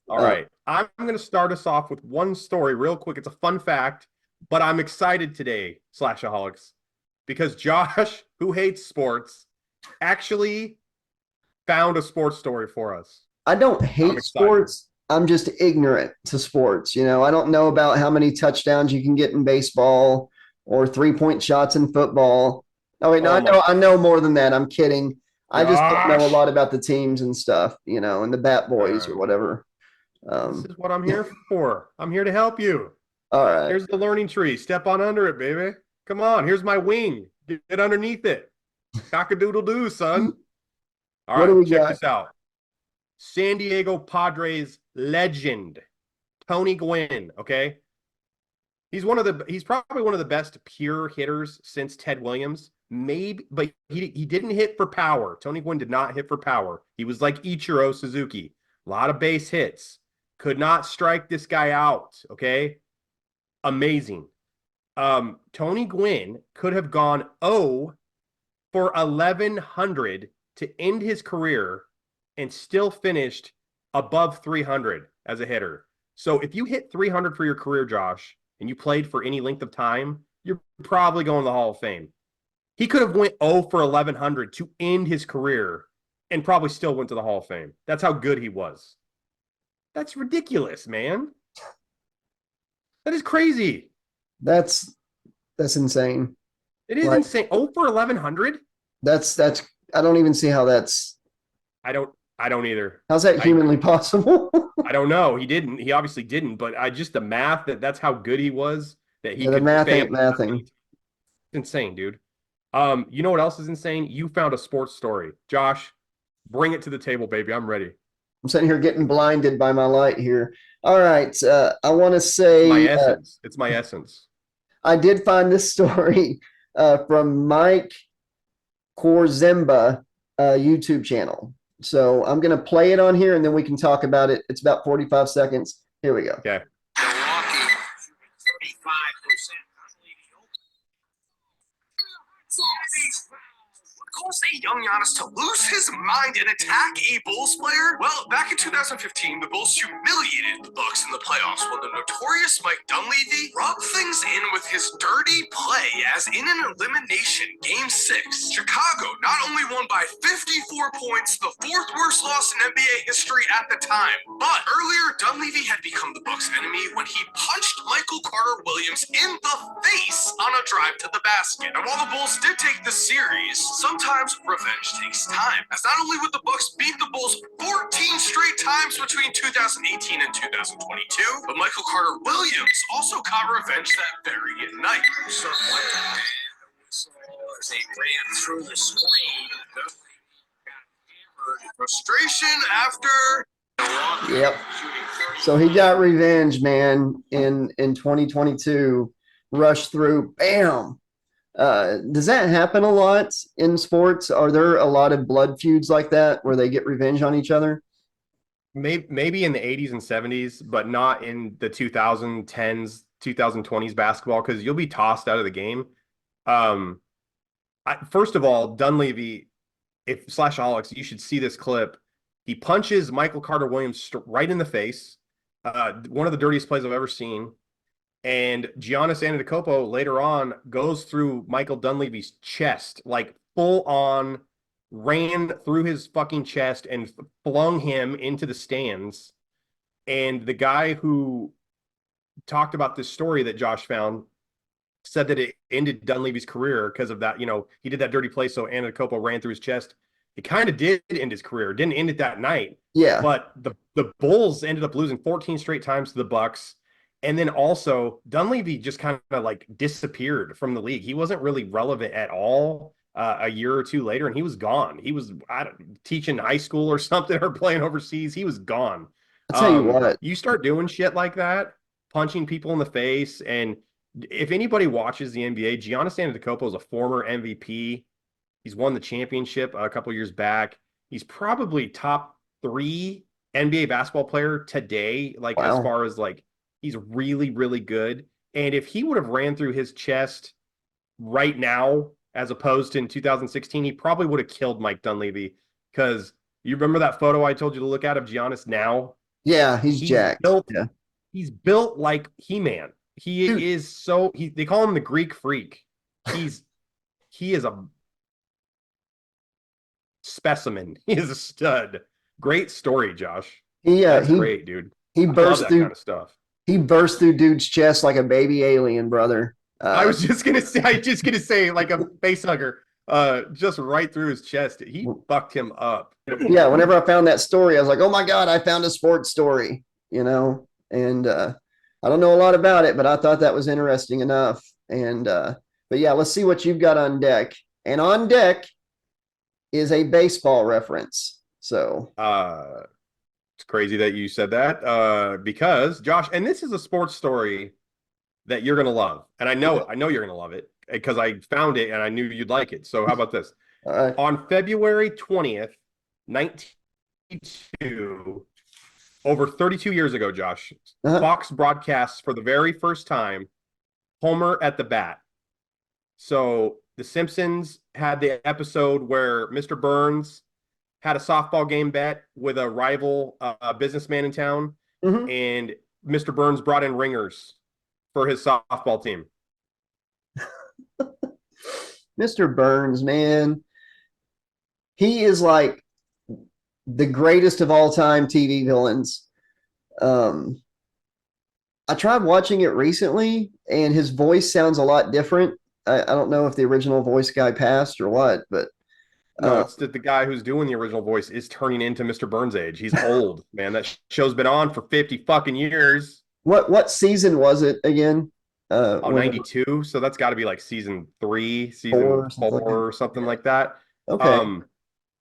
All right. I'm going to start us off with one story real quick. It's a fun fact, but I'm excited today, Slashaholics, because Josh, who hates sports, actually found a sports story for us. I don't hate sports. I'm just ignorant to sports. I don't know about how many touchdowns you can get in baseball or 3-point shots in football. Oh wait, no, I know more than that. I'm kidding. I just don't know a lot about the teams and stuff, and the Bat Boys or whatever. This is what I'm here for. I'm here to help you. All right. Here's the learning tree. Step on under it, baby. Come on. Here's my wing. Get underneath it. Cock-a-doodle-doo, son. All right, check this out. San Diego Padres legend, Tony Gwynn, okay? He's probably one of the best pure hitters since Ted Williams. Maybe, but he didn't hit for power. Tony Gwynn did not hit for power. He was like Ichiro Suzuki. A lot of base hits. Could not strike this guy out, okay? Amazing. Tony Gwynn could have gone 0 for 1,100 to end his career and still finished above 300 as a hitter. So if you hit 300 for your career, Josh, and you played for any length of time, you're probably going to the Hall of Fame. He could have went 0 for 1,100 to end his career and probably still went to the Hall of Fame. That's how good he was. That's ridiculous, man. That is crazy. That's insane. It is insane. 0 for 1,100? That's I don't even see how that's. I don't either. How's that humanly possible? I don't know. He didn't. He obviously didn't. But just the math that's how good he was that he could. The math ain't mathing. It's insane, dude. You know what else is insane? You found a sports story, Josh. Bring it to the table, baby. I'm ready. I'm sitting here getting blinded by my light here. All right. I want to My say essence. It's my essence. I did find this story from Mike Korzemba YouTube channel. So I'm going to play it on here and then we can talk about it. It's about 45 seconds. Here we go. Okay. Milwaukee, 35%. Cause a young Giannis to lose his mind and attack a Bulls player? Well, back in 2015, the Bulls humiliated the Bucks in the playoffs when the notorious Mike Dunleavy rubbed things in with his dirty play, as in an elimination Game 6. Chicago not only won by 54 points, the fourth worst loss in NBA history at the time, but earlier Dunleavy had become the Bucks' enemy when he punched Michael Carter Williams in the face on a drive to the basket. And while the Bulls did take the series, sometimes revenge takes time, as not only would the Bucks beat the Bulls 14 straight times between 2018 and 2022, but Michael Carter Williams also got revenge that very night. So as they ran through the screen, frustration after. Yep. So he got revenge, man, in 2022. Rushed through, bam. Does that happen a lot in sports? Are there a lot of blood feuds like that where they get revenge on each other? Maybe in the 80s and 70s, but not in the 2010s, 2020s basketball, because you'll be tossed out of the game. First of all, Dunleavy, if Slashaholics, you should see this clip. He punches Michael Carter Williams right in the face. One of the dirtiest plays I've ever seen. And Giannis Antetokounmpo later on goes through Michael Dunleavy's chest, like full on, ran through his fucking chest and flung him into the stands. And the guy who talked about this story that Josh found said that it ended Dunleavy's career because of that. You know, he did that dirty play, so Antetokounmpo ran through his chest. It kind of did end his career. It didn't end it that night. Yeah. But the Bulls ended up losing 14 straight times to the Bucks. And then also Dunleavy just kind of like disappeared from the league. He wasn't really relevant at all a year or two later, and he was gone. He was teaching high school or something or playing overseas. He was gone. I'll tell you what. You start doing shit like that, punching people in the face. And if anybody watches the NBA, Giannis Antetokounmpo is a former MVP. He's won the championship a couple years back. He's probably top 3 NBA basketball player today, like as far as like, he's really, really good. And if he would have ran through his chest right now, as opposed to in 2016, he probably would have killed Mike Dunleavy. Because you remember that photo I told you to look at of Giannis now? Yeah, he's jacked. He's built like He-Man. He is so, they call him the Greek Freak. He is a specimen. He is a stud. Great story, Josh. That's great, dude. He burst through kind of stuff. He burst through dude's chest like a baby alien, brother. I was just gonna say, like a face hugger, just right through his chest. He fucked him up. Yeah, whenever I found that story, I was like, oh my God, I found a sports story, you know, and I don't know a lot about it, but I thought that was interesting enough. And but yeah, let's see what you've got on deck. And on deck is a baseball reference. So it's crazy that you said that because Josh, and this is a sports story that you're gonna love, and I know you're gonna love it because I found it and I knew you'd like it. So how about this? On February 20th, 1992, over 32 years ago, Josh, Fox broadcasts for the very first time Homer at the bat. So The Simpsons had the episode where Mr. Burns had a softball game bet with a rival businessman in town, and Mr. Burns brought in ringers for his softball team. Mr. Burns, man, he is like the greatest of all time TV villains. I tried watching it recently, and his voice sounds a lot different. I don't know if the original voice guy passed or what, but no, it's that the guy who's doing the original voice is turning into Mr. Burns' age. He's old, man. That show's been on for 50 fucking years. What season was it again? 92. So that's got to be like season 3, season 4, or something like that. Okay.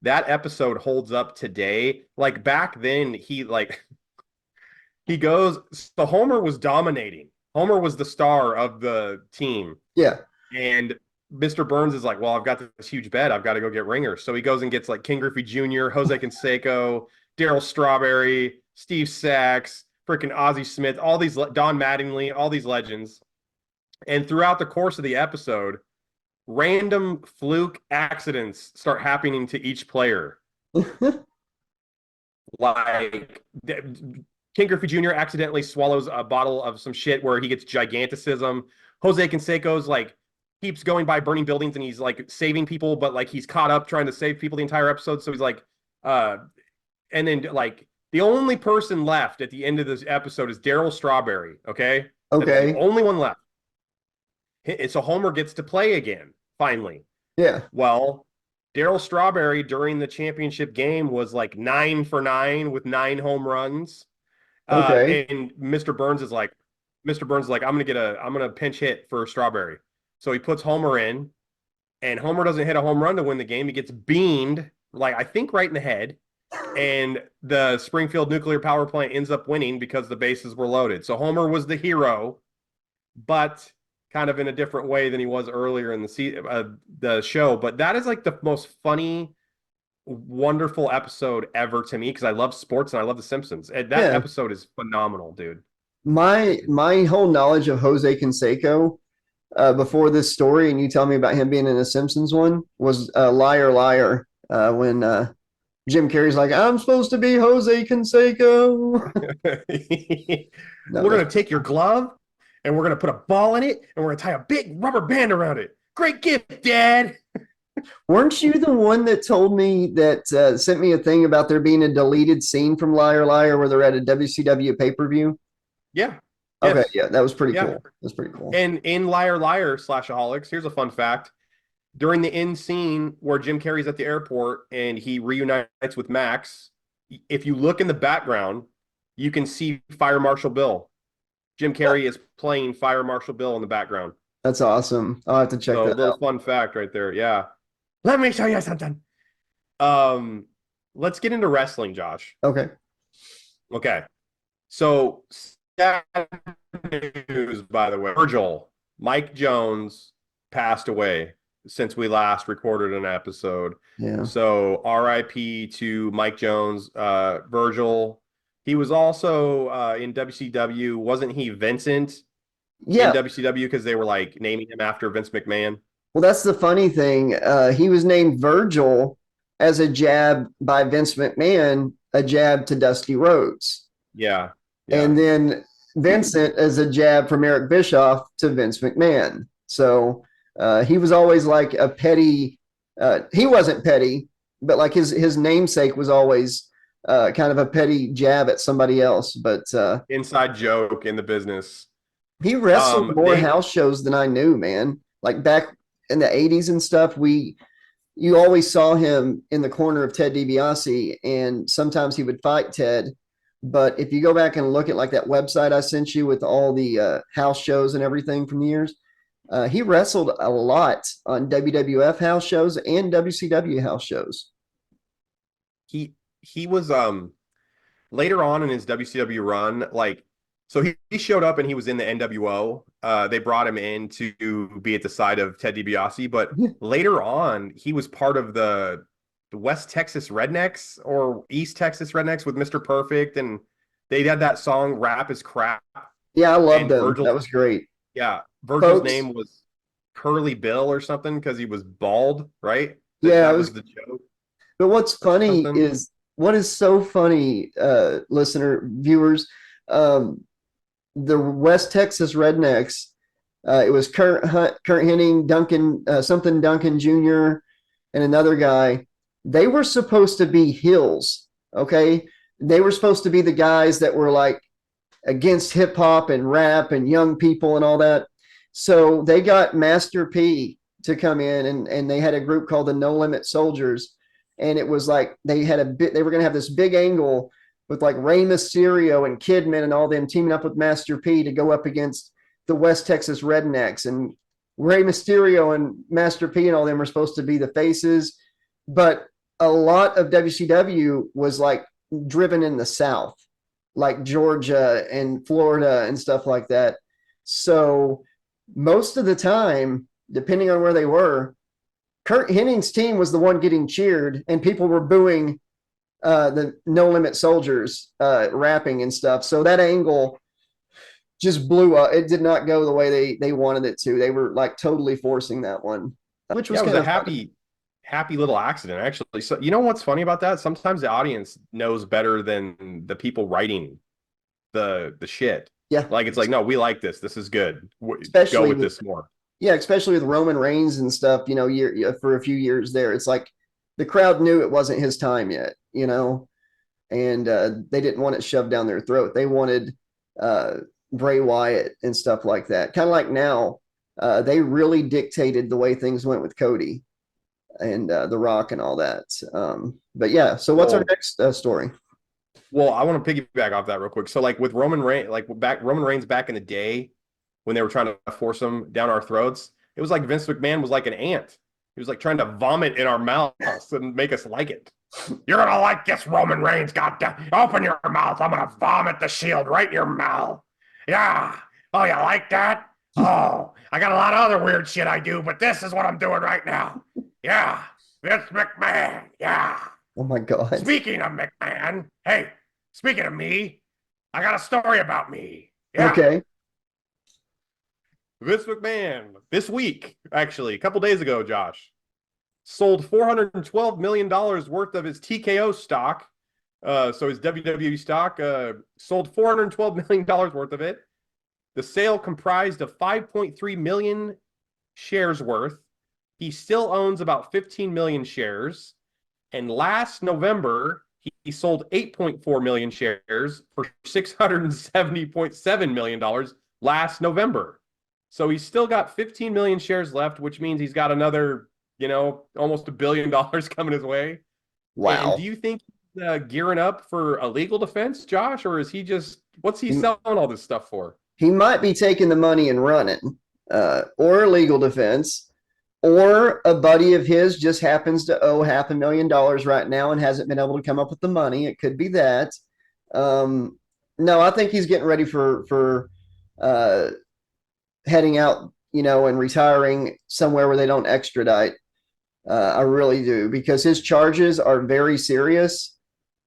that episode holds up today. Like back then, he goes. So Homer was dominating. Homer was the star of the team, Yeah. and Mr. Burns is like, well, I've got this huge bet. I've got to go get ringers. So he goes and gets like King Griffey Jr., Jose Canseco, Daryl Strawberry, Steve Sachs, freaking Ozzie Smith, all these Don Mattingly, all these legends. And throughout the course of the episode, random fluke accidents start happening to each player. Like King Griffey Jr. accidentally swallows a bottle of some shit where he gets giganticism. Jose Canseco's like keeps going by burning buildings and he's like saving people, but like he's caught up trying to save people the entire episode. So he's like, and then like the only person left at the end of this episode is Daryl Strawberry. Okay. Okay. That's the only one left. So Homer gets to play again, finally. Yeah. Well, Daryl Strawberry during the championship game was like 9 for 9 with 9 home runs. Okay. And Mr. Burns is like, I'm gonna pinch hit for Strawberry. So he puts Homer in, and Homer doesn't hit a home run to win the game. He gets beamed, like I think right in the head. And the Springfield nuclear power plant ends up winning because the bases were loaded. So Homer was the hero, but kind of in a different way than he was earlier in the show. But that is like the most funny, wonderful episode ever to me because I love sports and I love The Simpsons. And that episode is phenomenal, dude. My whole knowledge of Jose Canseco before this story, and you tell me about him being in a Simpsons one, was Liar Liar when Jim Carrey's like, I'm supposed to be Jose Canseco. We're going to take your glove and we're going to put a ball in it and we're going to tie a big rubber band around it. Great gift, Dad. Weren't you the one that told me that sent me a thing about there being a deleted scene from Liar Liar where they're at a WCW pay-per-view? Yeah. Okay, Yes. yeah, that was pretty cool. That's pretty cool. And in Liar Liar Slashaholics, here's a fun fact. During the end scene where Jim Carrey's at the airport and he reunites with Max, if you look in the background, you can see Fire Marshal Bill. Jim Carrey is playing Fire Marshal Bill in the background. That's awesome. I'll have to check that out. A little fun fact right there. Yeah. Let me show you something. Let's get into wrestling, Josh. Okay. So sad news, by the way. Virgil, Mike Jones passed away since we last recorded an episode. Yeah. So RIP to Mike Jones. Virgil, he was also in WCW. Wasn't he Vincent in WCW because they were like naming him after Vince McMahon? Well, that's the funny thing. He was named Virgil as a jab by Vince McMahon, a jab to Dusty Rhodes. Yeah. And then Vincent as a jab from Eric Bischoff to Vince McMahon. So he was always like a petty, he wasn't petty, but like his namesake was always kind of a petty jab at somebody else. But inside joke in the business. He wrestled more house shows than I knew, man. Like back in the 80s and stuff, you always saw him in the corner of Ted DiBiase, and sometimes he would fight Ted. But if you go back and look at like that website I sent you with all the house shows and everything from the years, he wrestled a lot on WWF house shows and WCW house shows. He was later on in his WCW run, like, so he showed up and he was in the NWO. They brought him in to be at the side of Ted DiBiase, but later on he was part of the West Texas Rednecks or East Texas Rednecks with Mr. Perfect, and they had that song "Rap Is Crap." Yeah, I loved them. That was great. Yeah, Virgil's name was Curly Bill or something because he was bald, right? That was the joke. But what's funny is what is so funny, listener viewers. The West Texas Rednecks, it was Kurt Hennig, Duncan Jr., and another guy. They were supposed to be heels, okay? They were supposed to be the guys that were like against hip hop and rap and young people and all that. So they got Master P to come in, and they had a group called the No Limit Soldiers, and it was like they were going to have this big angle with like Rey Mysterio and Kidman and all them teaming up with Master P to go up against the West Texas Rednecks. And Rey Mysterio and Master P and all them were supposed to be the faces. But a lot of WCW was like driven in the South, like Georgia and Florida and stuff like that. So most of the time, depending on where they were, Kurt Henning's team was the one getting cheered, and people were booing the No Limit Soldiers rapping and stuff. So that angle just blew up. It did not go the way they wanted it to. They were like totally forcing that one, which was, Yeah, it was kind a of happy little accident, actually. So you know what's funny about that? Sometimes the audience knows better than the people writing the shit. Yeah. Like it's like, no, we like this. This is good. Especially Go with this more. Yeah, especially with Roman Reigns and stuff, for a few years there. It's like the crowd knew it wasn't his time yet, and they didn't want it shoved down their throat. They wanted Bray Wyatt and stuff like that. Kind of like now, they really dictated the way things went with Cody and The Rock and all that. But yeah, so what's our next story? Well, I want to piggyback off that real quick. So like with Roman Reigns, Roman Reigns back in the day, when they were trying to force them down our throats, it was like Vince McMahon was like an ant. He was like trying to vomit in our mouths and make us like it. You're going to like this, Roman Reigns. Goddamn. Open your mouth. I'm going to vomit the Shield right in your mouth. Yeah. Oh, you like that? Oh, I got a lot of other weird shit I do, but this is what I'm doing right now. Yeah. Vince McMahon. Yeah. Oh, my God. Speaking of McMahon, hey, speaking of me, I got a story about me. Yeah. Okay. Vince McMahon, this week, actually, a couple days ago, Josh, sold $412 million worth of his TKO stock. So his WWE stock sold $412 million worth of it. The sale comprised of 5.3 million shares worth. He still owns about 15 million shares. And last November, he sold 8.4 million shares for $670.7 million last November. So he's still got 15 million shares left, which means he's got another, almost $1 billion coming his way. Wow. And do you think he's gearing up for a legal defense, Josh, or is he what's he selling all this stuff for? He might be taking the money and running, or a legal defense, or a buddy of his just happens to owe $500,000 right now and hasn't been able to come up with the money. It could be that. No, I think he's getting ready for heading out, and retiring somewhere where they don't extradite. I really do, because his charges are very serious.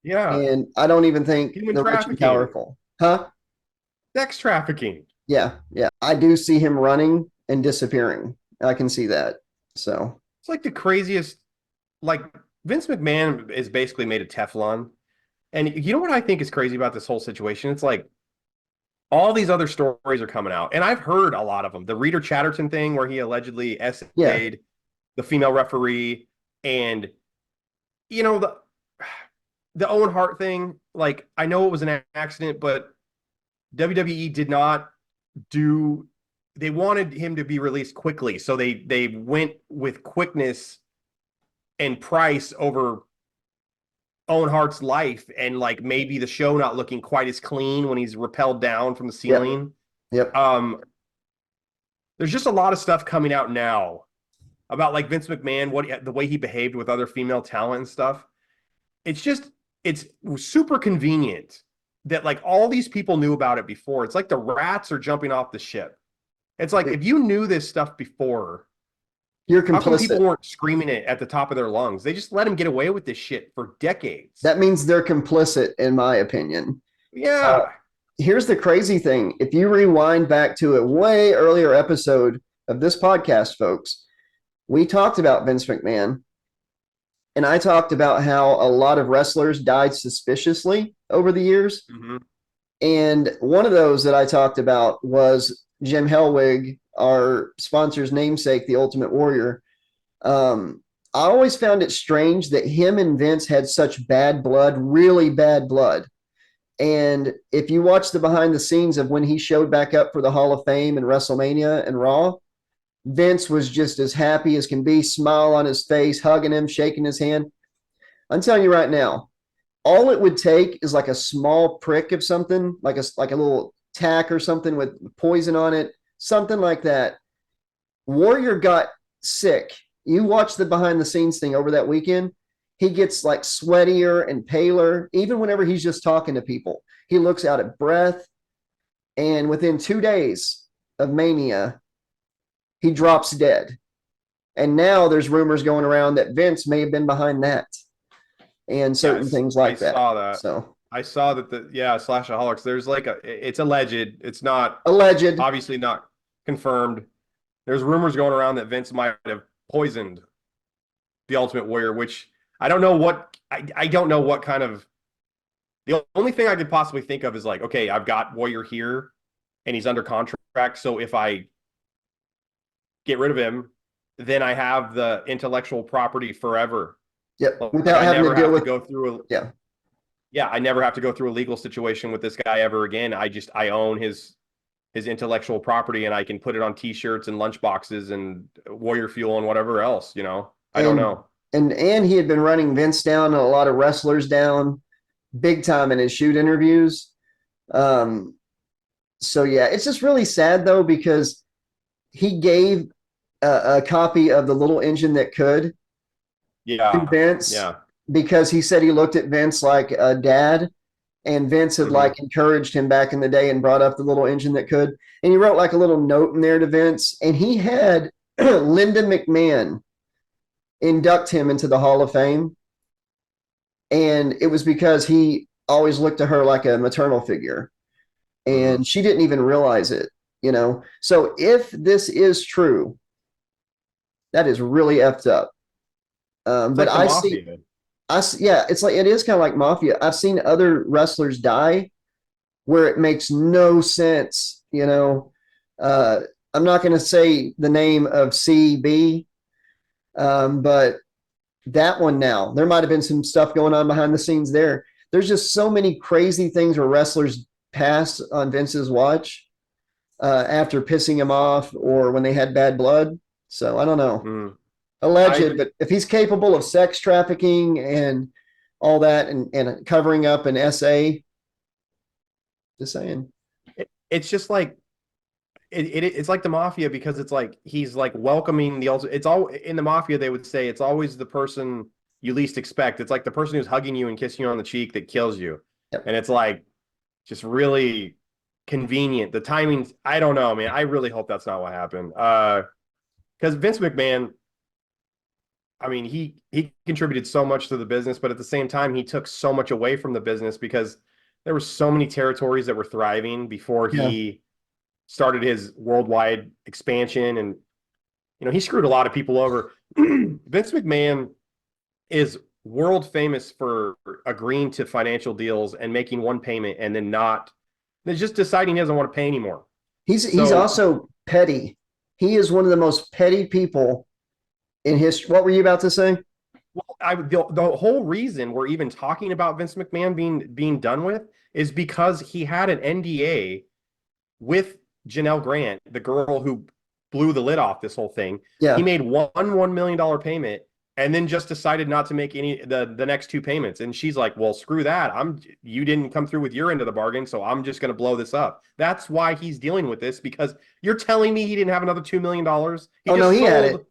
Yeah. And I don't even think Human rich and powerful. Huh? Sex trafficking. Yeah. Yeah. I do see him running and disappearing. I can see that. So it's like the craziest, like Vince McMahon is basically made of Teflon. And you know what I think is crazy about this whole situation? It's like, all these other stories are coming out, and I've heard a lot of them. The Reader Chatterton thing, where he allegedly essayed the female referee, and the Owen Hart thing. Like, I know it was an accident, but WWE did not do. They wanted him to be released quickly, so they went with quickness and price over Owen Hart's life, and like maybe the show not looking quite as clean when he's rappelled down from the ceiling. Yep. There's just a lot of stuff coming out now about like Vince McMahon, the way he behaved with other female talent and stuff. It's super convenient that like all these people knew about it before. It's like the rats are jumping off the ship. It's like, if you knew this stuff before, you're how come people complicit. weren't screaming it at the top of their lungs? They just let him get away with this shit for decades. That means they're complicit, in my opinion. Yeah. Here's the crazy thing. If you rewind back to a way earlier episode of this podcast, folks, we talked about Vince McMahon, and I talked about how a lot of wrestlers died suspiciously over the years. Mm-hmm. And one of those that I talked about was Jim Hellwig, our sponsor's namesake, the Ultimate Warrior. I always found it strange that him and Vince had such bad blood, really bad blood. And if you watch the behind the scenes of when he showed back up for the Hall of Fame and WrestleMania and Raw, Vince was just as happy as can be, smile on his face, hugging him, shaking his hand. I'm telling you right now, all it would take is like a small prick of something, like a little tack or something with poison on it, something like that. Warrior got sick. You watched the behind the scenes thing over that weekend. he gets like sweatier and paler, even whenever he's just talking to people. He looks out of breath. And within 2 days of Mania, he drops dead. And now there's rumors going around that Vince may have been behind that and certain things like that. I saw that. So I saw that Slashaholics, there's like it's alleged. It's not alleged. Obviously not confirmed. There's rumors going around that Vince might have poisoned the Ultimate Warrior, which I don't know what I don't know what kind of. The only thing I could possibly think of is like, okay, I've got Warrior here and he's under contract. So if I get rid of him, then I have the intellectual property forever. Yep. Without having to deal with go through yeah. Yeah, I never have to go through a legal situation with this guy ever again. I own his intellectual property, and I can put it on T-shirts and lunchboxes and Warrior Fuel and whatever else, you know. I don't know. And he had been running Vince down and a lot of wrestlers down big time in his shoot interviews. So yeah, it's just really sad though, because he gave a copy of The Little Engine That Could to Vince. Yeah. Because he said he looked at Vince like a dad, and Vince had like encouraged him back in the day and brought up The Little Engine That Could. And he wrote like a little note in there to Vince, and he had Linda McMahon induct him into the Hall of Fame. And it was because he always looked to her like a maternal figure, and she didn't even realize it, you know? So if this is true, that is really effed up. But I see, yeah, it's like, it is kind of like mafia. I've seen other wrestlers die where it makes no sense, you know. I'm not going to say the name of CB, but that one now, there might have been some stuff going on behind the scenes there. There's just so many crazy things where wrestlers pass on Vince's watch after pissing him off or when they had bad blood. So I don't know. Alleged, but if he's capable of sex trafficking and all that and covering up an SA, just saying. It's just like it's like the mafia, because it's like he's like welcoming it's all in the mafia. They would say it's always the person you least expect. It's like the person who's hugging you and kissing you on the cheek that kills you. Yep. And it's like just really convenient. The timing, I don't know, man. I really hope that's not what happened. Because Vince McMahon, I mean, he contributed so much to the business, but at the same time, he took so much away from the business because there were so many territories that were thriving before he started his worldwide expansion. And, you know, he screwed a lot of people over. Vince McMahon is world famous for agreeing to financial deals and making one payment and then just deciding he doesn't want to pay anymore. He's also petty. He is one of the most petty people in history. What were you about to say? Well, the whole reason we're even talking about Vince McMahon being done with is because he had an NDA with Janelle Grant, the girl who blew the lid off this whole thing. Yeah. He made $1 million payment and then just decided not to make any the next two payments. And she's like, well, screw that. You didn't come through with your end of the bargain, so I'm just going to blow this up. That's why he's dealing with this, because you're telling me he didn't have another $2 million. He had it.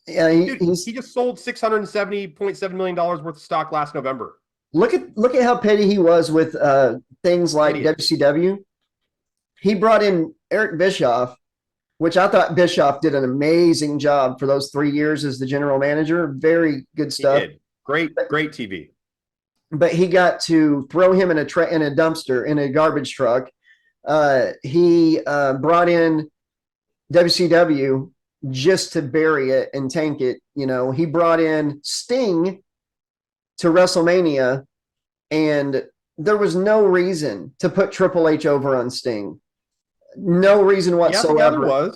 Yeah, he just sold $670.7 million worth of stock last November. Look at how petty he was with things like WCW. He brought in Eric Bischoff, which I thought Bischoff did an amazing job for those 3 years as the general manager. Very good stuff. He did. Great TV. But he got to throw him in a dumpster, in a garbage truck. He brought in WCW just to bury it and tank it. You know, he brought in Sting to WrestleMania, and there was no reason to put Triple H over on Sting. No reason whatsoever.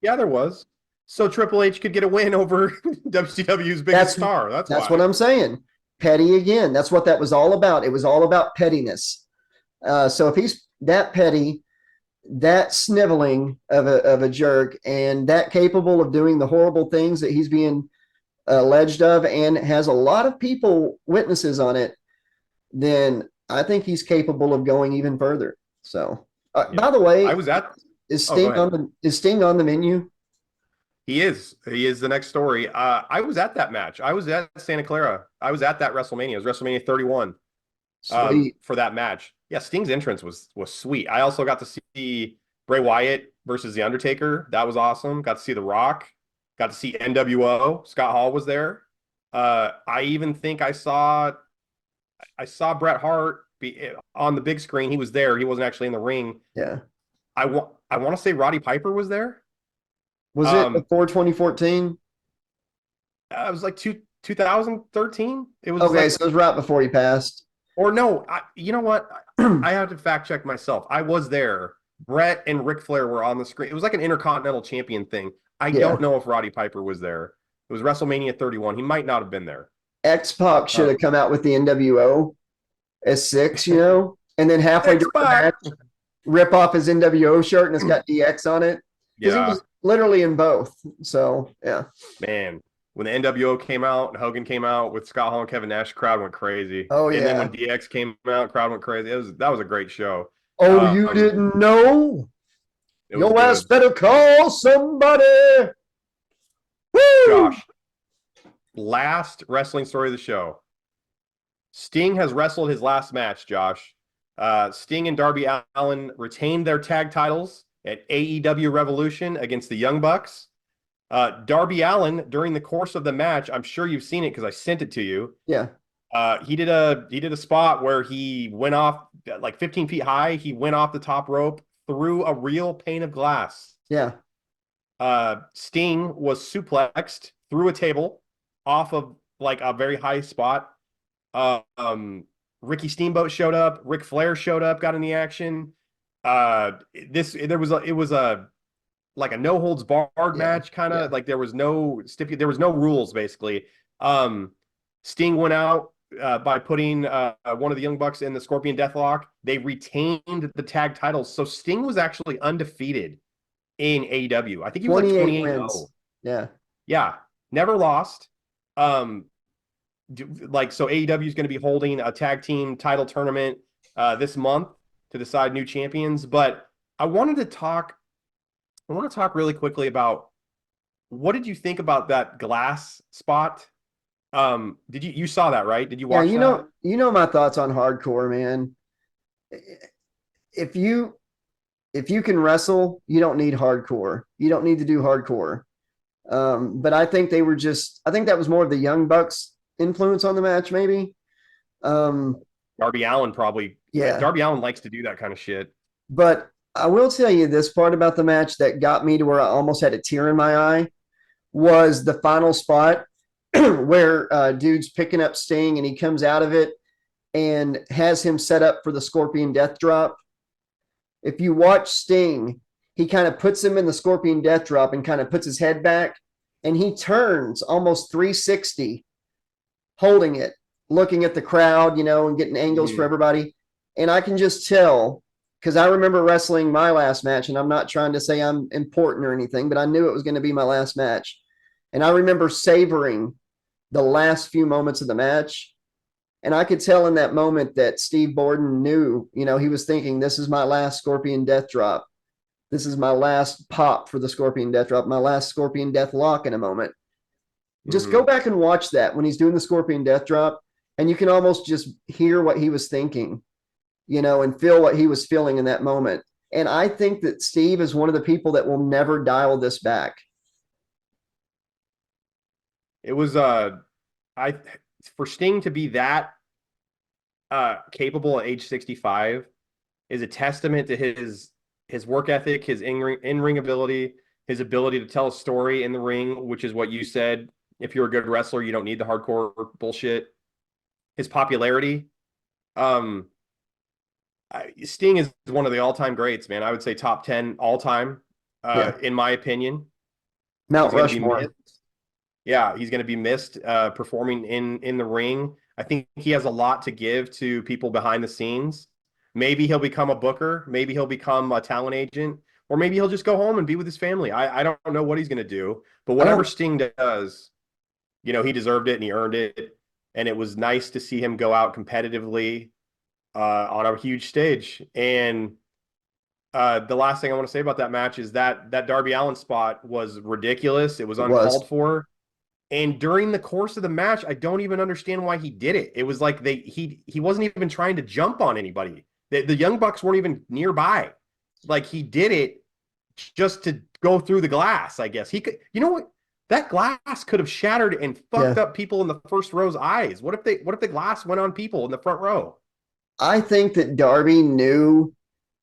Yeah, there was. So Triple H could get a win over WCW's biggest star. That's what I'm saying. Petty again. That's what that was all about. It was all about pettiness. So if he's that petty, that sniveling of a jerk, and that capable of doing the horrible things that he's being alleged of, and has a lot of people witnesses on it, then I think he's capable of going even further. So, by the way, I was at. Is Sting on the menu? He is. He is the next story. I was at that match. I was at Santa Clara. I was at that WrestleMania. It was WrestleMania 31 Sweet. for that match. Yeah, Sting's entrance was sweet. I also got to see Bray Wyatt versus The Undertaker. That was awesome. Got to see The Rock. Got to see NWO. Scott Hall was there. I even think I saw Bret Hart on the big screen. He was there. He wasn't actually in the ring. Yeah. I want to say Roddy Piper was there. Was it before 2014? It was like 2013. It was Okay, like, so it was right before he passed. or no, you know what? I have to fact check myself. I was there. Brett and Ric Flair were on the screen. It was like an Intercontinental Champion thing. I don't know if Roddy Piper was there. It was WrestleMania 31. He might not have been there. X-Pac should have come out with the NWO as 6, you know, and then halfway through the match, rip off his NWO shirt and it's got DX on it. Because he was literally in both. So, yeah. Man, when the NWO came out and Hogan came out with Scott Hall and Kevin Nash, crowd went crazy. Oh, yeah. And then when DX came out, crowd went crazy. That was a great show. Oh, you didn't know? Your ass better call somebody. Woo! Josh, last wrestling story of the show. Sting has wrestled his last match, Josh. Sting and Darby Allin retained their tag titles at AEW Revolution against the Young Bucks. Darby Allin, during the course of the match, I'm sure you've seen it because I sent it to you. Yeah. He did a spot where he went off like 15 feet high. He went off the top rope through a real pane of glass. Yeah. Sting was suplexed through a table off of like a very high spot. Ricky Steamboat showed up. Ric Flair showed up, got in the action. It was a like a no holds barred match, kind of like there was no rules basically. Sting went out by putting one of the Young Bucks in the Scorpion Deathlock. They retained the tag titles, so Sting was actually undefeated in AEW. I think he was like 28-0. Yeah, never lost. So AEW is going to be holding a tag team title tournament this month to decide new champions. But I want to talk really quickly about what did you think about that glass spot? Did you saw that, right? Did you watch that? You know my thoughts on hardcore, man. If you can wrestle, you don't need hardcore. You don't need to do hardcore. But I think I think that was more of the Young Bucks influence on the match, maybe. Darby Allin probably. Yeah. Darby Allin likes to do that kind of shit. But I will tell you this part about the match that got me to where I almost had a tear in my eye was the final spot where dude's picking up Sting and he comes out of it and has him set up for the Scorpion Death Drop. If you watch Sting, he kind of puts him in the Scorpion Death Drop and kind of puts his head back and he turns almost 360 holding it, looking at the crowd, and getting angles for everybody. And I can just tell, because I remember wrestling my last match, and I'm not trying to say I'm important or anything, but I knew it was going to be my last match. And I remember savoring the last few moments of the match. And I could tell in that moment that Steve Borden knew, he was thinking, this is my last Scorpion Death Drop. This is my last pop for the Scorpion Death Drop, my last Scorpion Death Lock in a moment. Just go back and watch that when he's doing the Scorpion Death Drop, and you can almost just hear what he was thinking, and feel what he was feeling in that moment. And I think that Steve is one of the people that will never dial this back. It was for Sting to be that capable at age 65 is a testament to his work ethic, his in-ring ability, his ability to tell a story in the ring, which is what you said. If you're a good wrestler, you don't need the hardcore bullshit. His popularity. Sting is one of the all-time greats, man. I would say top 10 all-time, in my opinion. Mount Rushmore. Yeah, he's going to be missed performing in the ring. I think he has a lot to give to people behind the scenes. Maybe he'll become a booker. Maybe he'll become a talent agent. Or maybe he'll just go home and be with his family. I don't know what he's going to do. But whatever Sting does, he deserved it and he earned it. And it was nice to see him go out competitively on a huge stage. And The last thing I want to say about that match is that Darby Allin spot was ridiculous. It was It was. uncalled for. And during the course of the match, I don't even understand why he did it. It was like he wasn't even trying to jump on anybody. The Young Bucks weren't even nearby. Like he did it just to go through the glass, I guess. He could, you know what? That glass could have shattered and fucked up people in the first row's eyes. What if the glass went on people in the front row? I think that Darby knew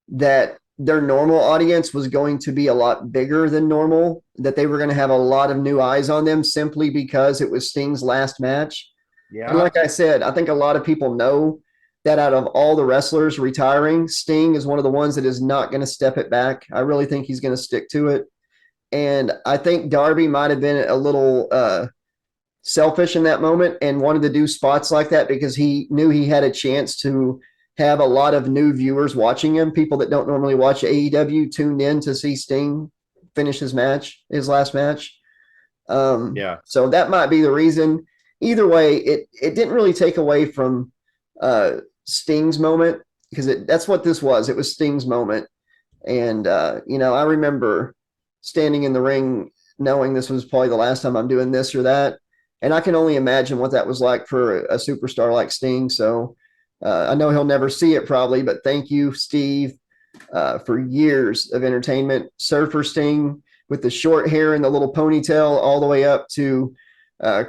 that their normal audience was going to be a lot bigger than normal, that they were going to have a lot of new eyes on them simply because it was Sting's last match. Yeah. And like I said, I think a lot of people know that out of all the wrestlers retiring, Sting is one of the ones that is not going to step it back. I really think he's going to stick to it. And I think Darby might have been a little selfish in that moment and wanted to do spots like that because he knew he had a chance to have a lot of new viewers watching him. People that don't normally watch AEW tuned in to see Sting finish his last match. Yeah. So that might be the reason. Either way, it didn't really take away from Sting's moment because that's what this was. It was Sting's moment. And, I remember standing in the ring knowing this was probably the last time I'm doing this or that. And I can only imagine what that was like for a superstar like Sting. So I know he'll never see it probably, but thank you, Steve, for years of entertainment. Surfer Sting with the short hair and the little ponytail all the way up to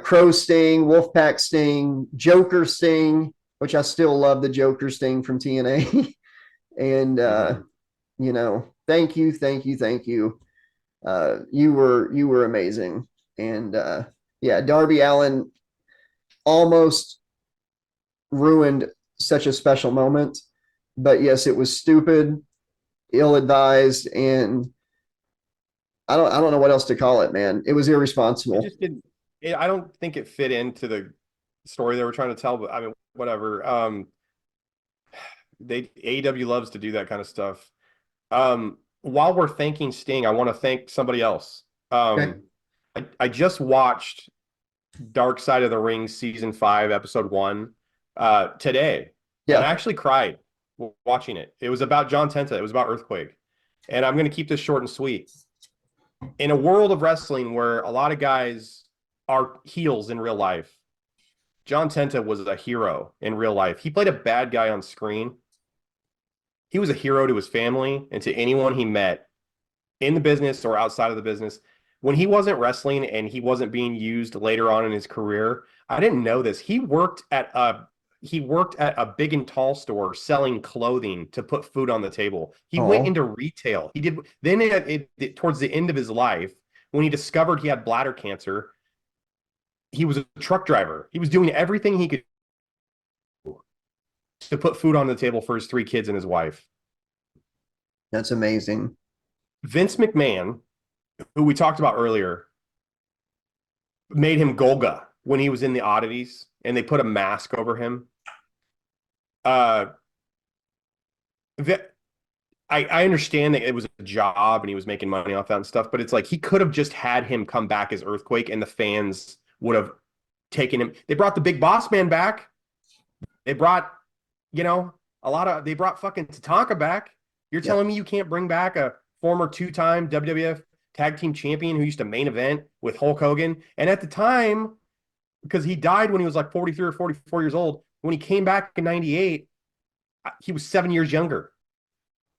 Crow Sting, Wolfpack Sting, Joker Sting, which I still love the Joker Sting from TNA. And, thank you. You were amazing. And Darby Allin almost ruined such a special moment, but yes, it was stupid, ill-advised, and I don't know what else to call it, man. It was irresponsible. I don't think it fit into the story they were trying to tell, but I mean, whatever. AEW loves to do that kind of stuff. While we're thanking Sting, I want to thank somebody else. Okay. I just watched Dark Side of the Ring season 5, episode 1 today. Yeah. And I actually cried watching it. It was about John Tenta. It was about Earthquake. And I'm going to keep this short and sweet. In a world of wrestling where a lot of guys are heels in real life, John Tenta was a hero in real life. He played a bad guy on screen. He was a hero to his family and to anyone he met in the business or outside of the business. When he wasn't wrestling and he wasn't being used later on in his career, I didn't know this. He worked at a big and tall store selling clothing to put food on the table. He went into retail. He did. Then towards the end of his life, when he discovered he had bladder cancer, he was a truck driver. He was doing everything he could to put food on the table for his 3 kids and his wife. That's amazing. Vince McMahon, who we talked about earlier, made him Golga when he was in the oddities, and they put a mask over him. I understand that it was a job and he was making money off that and stuff, but it's like he could have just had him come back as Earthquake and the fans would have taken him. They brought the Big Boss Man back. They brought, they brought fucking Tatanka back. You're telling me you can't bring back a former 2-time WWF tag team champion who used to main event with Hulk Hogan? And at the time, because he died when he was like 43 or 44 years old, when he came back in 98, he was 7 years younger.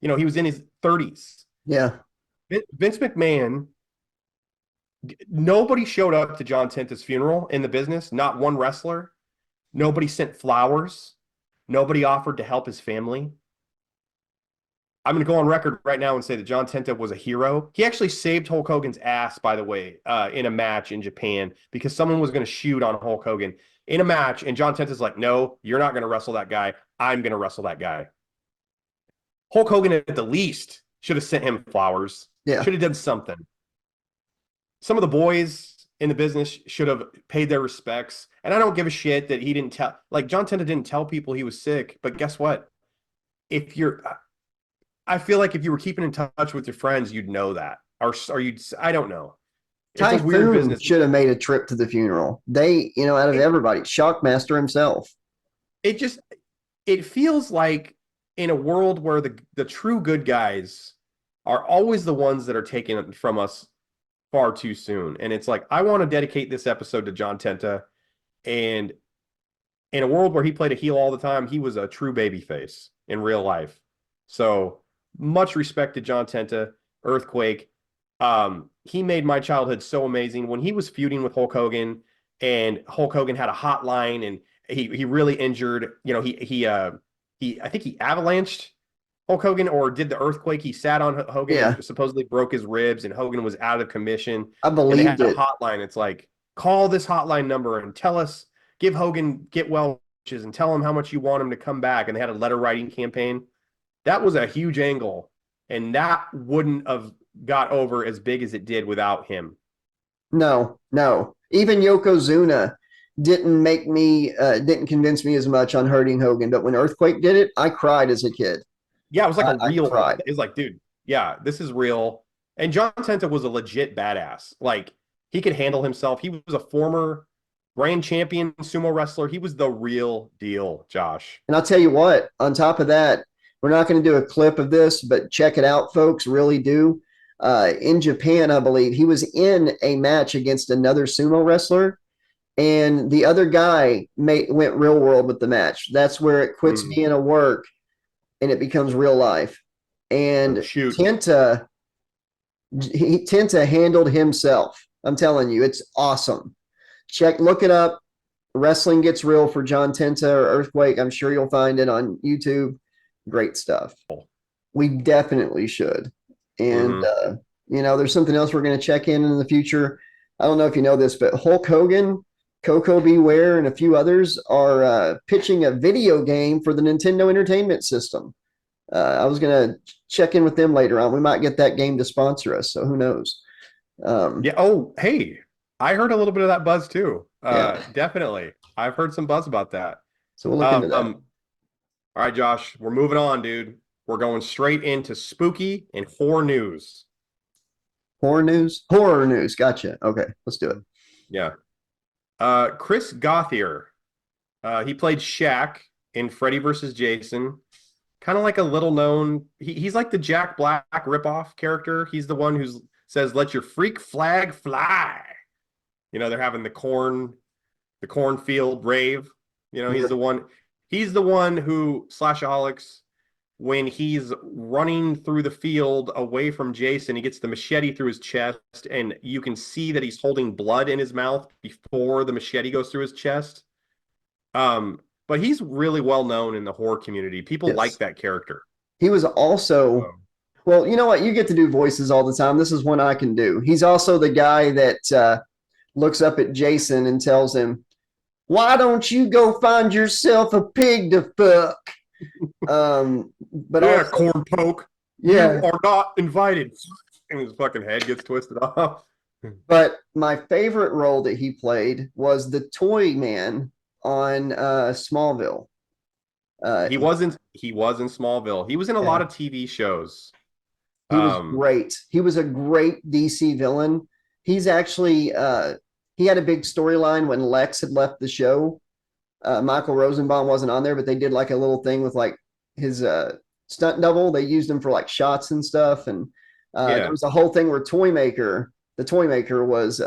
He was in his 30s. Yeah. Vince McMahon, nobody showed up to John Tenta's funeral in the business, not one wrestler. Nobody sent flowers. Nobody offered to help his family. I'm going to go on record right now and say that John Tenta was a hero. He actually saved Hulk Hogan's ass, by the way, in a match in Japan because someone was going to shoot on Hulk Hogan in a match. And John Tenta's like, no, you're not going to wrestle that guy. I'm going to wrestle that guy. Hulk Hogan, at the least, should have sent him flowers. Yeah. Should have done something. Some of the boys in the business should have paid their respects. And I don't give a shit that he didn't tell. Like, John Tenta didn't tell people he was sick. But guess what? I feel like if you were keeping in touch with your friends, you'd know that. Or you'd, I don't know. It's a weird business. Should have made a trip to the funeral. They, out of everybody, Shockmaster himself. It feels like in a world where the true good guys are always the ones that are taken from us far too soon. And it's like, I want to dedicate this episode to John Tenta. And in a world where he played a heel all the time, he was a true babyface in real life. So much respect to John Tenta, Earthquake. He made my childhood so amazing when he was feuding with Hulk Hogan, and Hulk Hogan had a hotline, and he really injured. You know, I think he avalanched Hulk Hogan or did the earthquake. He sat on Hogan, and supposedly broke his ribs, and Hogan was out of commission. I believed it. A hotline. It's like, call this hotline number and tell us, give Hogan get well wishes and tell him how much you want him to come back. And they had a letter writing campaign. That was a huge angle, and that wouldn't have got over as big as it did without him. No. Even Yokozuna didn't convince me as much on hurting Hogan, but when Earthquake did it, I cried as a kid. Yeah, it was like a real. It was like, dude, yeah, this is real. And John Tenta was a legit badass. Like, he could handle himself. He was a former grand champion sumo wrestler. He was the real deal, Josh. And I'll tell you what, on top of that, we're not going to do a clip of this, but check it out, folks. Really do. In Japan, I believe, he was in a match against another sumo wrestler, and the other guy went real world with the match. That's where it quits being a work and it becomes real life. And Tenta handled himself. I'm telling you, it's awesome. Look it up. Wrestling Gets Real for John Tenta or Earthquake. I'm sure you'll find it on YouTube. Great stuff. We definitely should. And, you know, there's something else we're going to check in the future. I don't know if you know this, but Hulk Hogan, Coco Beware, and a few others are pitching a video game for the Nintendo Entertainment System. I was going to check in with them later on. We might get that game to sponsor us, so who knows? Yeah. Oh, hey, I heard a little bit of that buzz too. Definitely. I've heard some buzz about that. So we'll look into that. All right, Josh, we're moving on, dude. We're going straight into spooky and horror news. Horror news. Gotcha. Okay, let's do it. Yeah. Chris Gauthier. He played Shaq in Freddy vs. Jason. Kind of like a little known. He's like the Jack Black ripoff character. He's the one who says, "Let your freak flag fly." You know, they're having the cornfield rave. You know, he's the one. He's the one who Slashaholics, when he's running through the field away from Jason, he gets the machete through his chest, and you can see that he's holding blood in his mouth before the machete goes through his chest. But he's really well known in the horror community. People like that character. He was also, well, you know what? You get to do voices all the time. This is one I can do. He's also the guy that looks up at Jason and tells him, "Why don't you go find yourself a pig to fuck?" But yeah, corn poke. Yeah, you are not invited. And his fucking head gets twisted off. But my favorite role that he played was the toy man on Smallville. He was in Smallville. He was in a lot of TV shows. He was great. He was a great DC villain. He's actually he had a big storyline when Lex had left the show. Michael Rosenbaum wasn't on there, but they did like a little thing with like his stunt double. They used him for like shots and stuff. And there was a whole thing where the toy maker was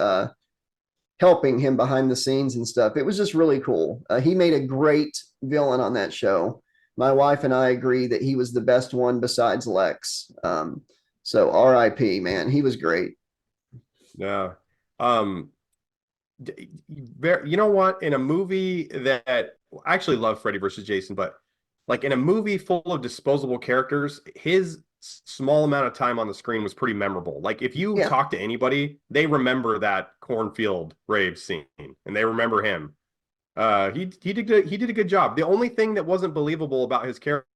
helping him behind the scenes and stuff. It was just really cool. He made a great villain on that show. My wife and I agree that he was the best one besides Lex. So R.I.P., man. He was great. Yeah. You know what? In a movie that I actually love Freddy vs. Jason, but like in a movie full of disposable characters, his small amount of time on the screen was pretty memorable. Like if you talk to anybody, they remember that cornfield rave scene and they remember him. He did a good job. The only thing that wasn't believable about his character,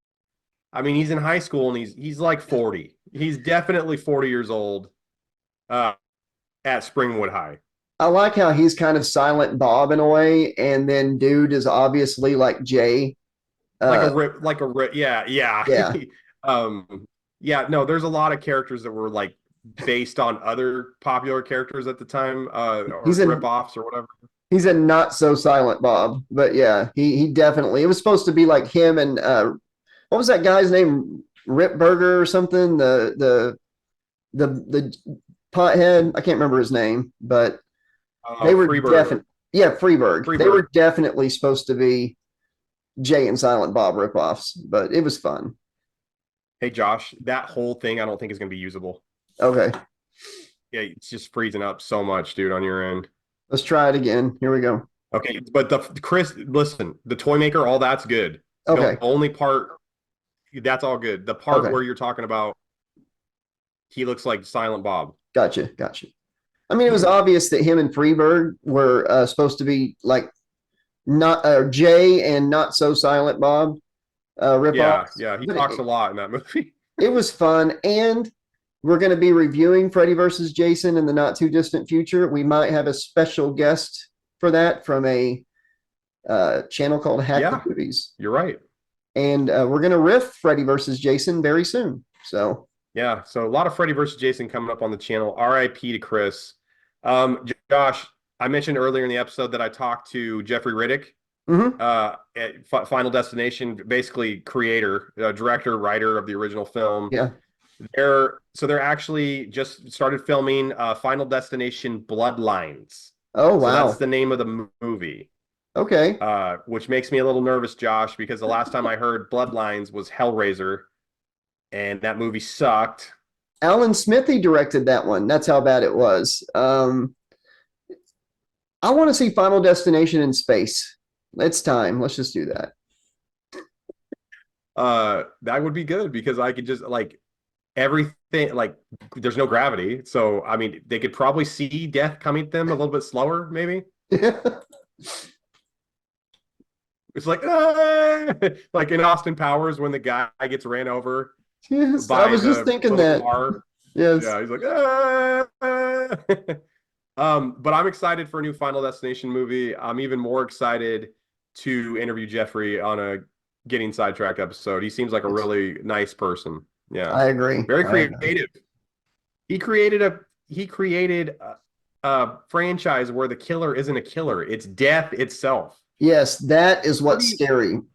I mean, he's in high school and he's like 40. He's definitely 40 years old at Springwood High. I like how he's kind of Silent Bob in a way, and then dude is obviously like Jay. Yeah. No, there's a lot of characters that were like based on other popular characters at the time, or rip-offs or whatever. He's a not so Silent Bob, but yeah, he definitely, it was supposed to be like him and what what was that guy's name? Rip Burger or something? The pothead. I can't remember his name, but they were definitely, yeah, Freeberg. They were definitely supposed to be Jay and Silent Bob ripoffs, but it was fun. Hey, Josh, that whole thing I don't think is going to be usable. Okay. Yeah, it's just freezing up so much, dude, on your end. Let's try it again. Here we go. Okay, but Chris, listen, the toy maker, all that's good. Okay. The only part, that's all good. The part where you're talking about, he looks like Silent Bob. Gotcha. I mean, it was obvious that him and Freeberg were supposed to be like not Jay and not so Silent Bob ripoffs. Yeah, he talks a lot in that movie. It was fun, and we're going to be reviewing Freddy versus Jason in the not too distant future. We might have a special guest for that from a channel called Hack the Movies. You're right. And we're going to riff Freddy versus Jason very soon. So yeah, so a lot of Freddy versus Jason coming up on the channel. RIP to Chris. Josh, I mentioned earlier in the episode that I talked to Jeffrey Riddick at Final Destination, basically creator, director, writer of the original film. Yeah. They're actually just started filming Final Destination Bloodlines. Oh, wow. So that's the name of the movie. Okay. Which makes me a little nervous, Josh, because the last time I heard Bloodlines was Hellraiser, and that movie sucked. Alan Smithy directed that one. That's how bad it was. I want to see Final Destination in space. It's time. Let's just do that. That would be good because I could just like everything, like there's no gravity. So, I mean, they could probably see death coming at them a little bit slower, maybe. It's like, like in Austin Powers when the guy gets ran over. Yes, I was just thinking that. Yes. Yeah, he's like, but I'm excited for a new Final Destination movie. I'm even more excited to interview Jeffrey on a Getting Sidetracked episode. He seems like a really nice person. Yeah, I agree. Very creative. He created a franchise where the killer isn't a killer; it's death itself. Yes, that is what's scary. Do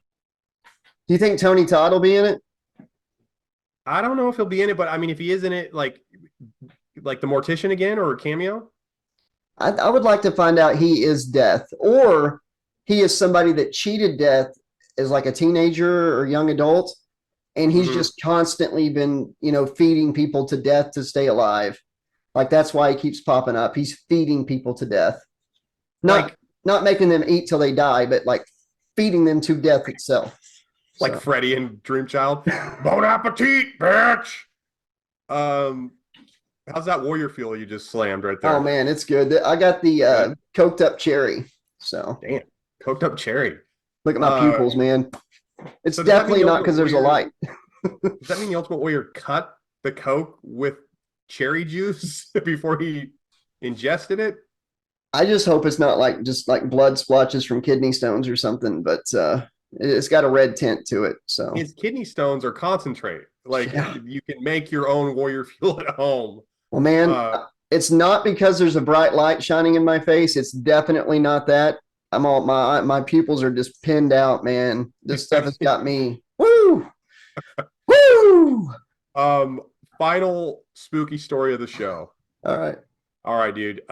you think Tony Todd will be in it? I don't know if he'll be in it, but I mean, if he is in it, like the Mortician again or a cameo, I would like to find out he is Death, or he is somebody that cheated Death as like a teenager or young adult, and he's just constantly been, feeding people to death to stay alive. Like that's why he keeps popping up. He's feeding people to death, not making them eat till they die, but like feeding them to death itself. Like Freddy and Dream Child. Bon appetit, bitch. How's that warrior fuel you just slammed right there? Oh man, it's good. I got the coked up cherry. So damn, coked up cherry. Look at my pupils, man. It's so definitely not because there's a light. Does that mean the Ultimate Warrior cut the Coke with cherry juice before he ingested it? I just hope it's not like just like blood splotches from kidney stones or something, but it's got a red tint to it. So his kidney stones are concentrate. Like you can make your own warrior fuel at home. Well, man, it's not because there's a bright light shining in my face. It's definitely not that. I'm all my pupils are just pinned out, man. This stuff has got me. Woo! Woo! Final spooky story of the show. All right, dude.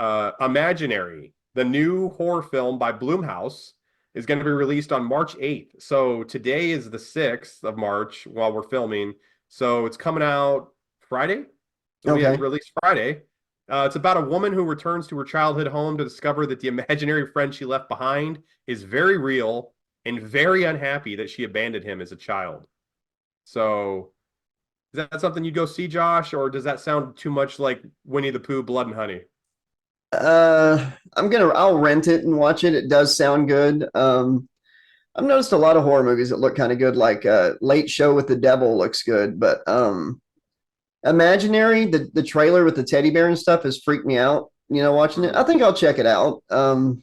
Imaginary, the new horror film by Blumhouse, is going to be released on March 8th. So today is the 6th of March while we're filming. So it's coming out Friday. Okay. Released Friday. It's about a woman who returns to her childhood home to discover that the imaginary friend she left behind is very real and very unhappy that she abandoned him as a child. So is that something you'd go see, Josh, or does that sound too much like Winnie the Pooh, Blood and Honey? I'll rent it and watch it. It does sound good. I've noticed a lot of horror movies that look kind of good, like Late Show with the Devil looks good, but Imaginary, the trailer with the teddy bear and stuff has freaked me out, watching it. I think I'll check it out. I've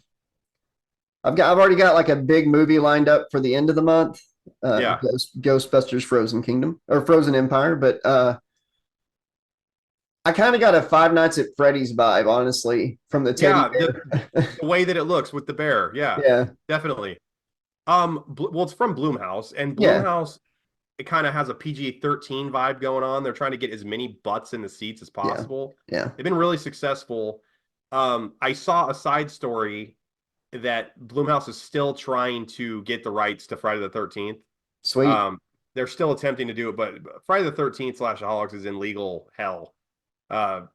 already got like a big movie lined up for the end of the month. Ghostbusters Frozen Kingdom or Frozen Empire, but I kind of got a Five Nights at Freddy's vibe, honestly, from the teddy bear. The way that it looks with the bear. Yeah, definitely. Well, it's from Blumhouse, and Blumhouse it kind of has a PG-13 vibe going on. They're trying to get as many butts in the seats as possible. Yeah. They've been really successful. I saw a side story that Blumhouse is still trying to get the rights to Friday the 13th. Sweet. They're still attempting to do it, but Friday the 13th / Holics is in legal hell.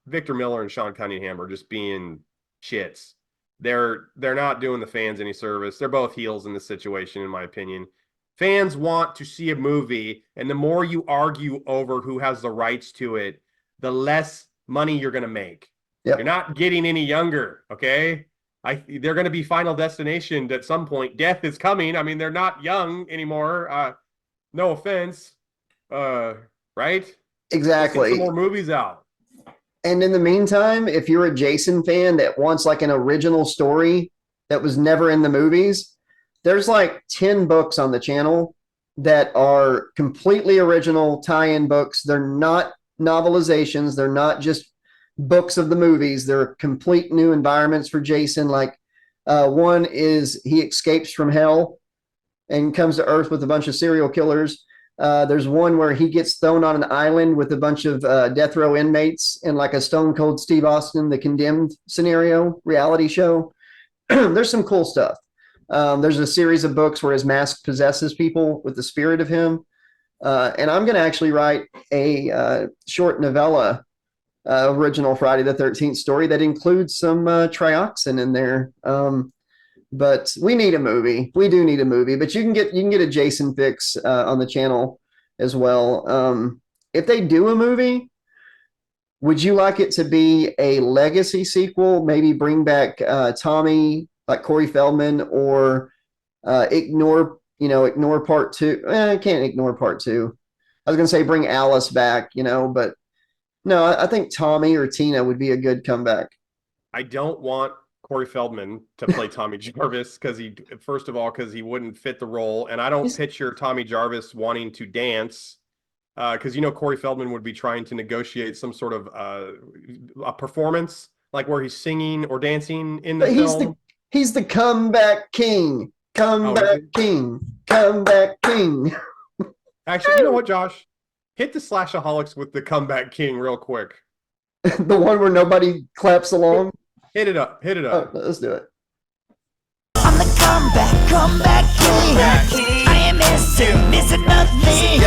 Victor Miller and Sean Cunningham are just being shits. They're not doing the fans any service. They're both heels in this situation, in my opinion. Fans want to see a movie, and the more you argue over who has the rights to it, the less money you're going to make. Yep. You're not getting any younger, okay? They're going to be Final Destination at some point. Death is coming. I mean, they're not young anymore. No offense, right? Exactly. Let's get some more movies out. And in the meantime, if you're a Jason fan that wants like an original story that was never in the movies, there's like 10 books on the channel that are completely original tie-in books. They're not novelizations. They're not just books of the movies. They're complete new environments for Jason. Like one is he escapes from hell and comes to Earth with a bunch of serial killers. There's one where he gets thrown on an island with a bunch of death row inmates in like a Stone Cold Steve Austin, The Condemned scenario reality show. There's some cool stuff. There's a series of books where his mask possesses people with the spirit of him. And I'm going to actually write a short novella, original Friday the 13th story that includes some trioxin in there. But we need a movie. We do need a movie, but you can get a Jason fix on the channel as well. If they do a movie, would you like it to be a legacy sequel? Maybe bring back Tommy, like Corey Feldman, or ignore part two. I can't ignore part two. I was gonna say bring Alice back, but no, I think Tommy or Tina would be a good comeback. I don't want Corey Feldman to play Tommy Jarvis because he wouldn't fit the role, and I don't picture Tommy Jarvis wanting to dance because Corey Feldman would be trying to negotiate some sort of a performance, like where he's singing or dancing in the film. He's the comeback king. Comeback king. Comeback king. Actually, you know what, Josh? Hit the Slashaholics with the comeback king real quick. The one where nobody claps along. Hit it up. Oh, let's do it. I'm the comeback king. I am missing nothing.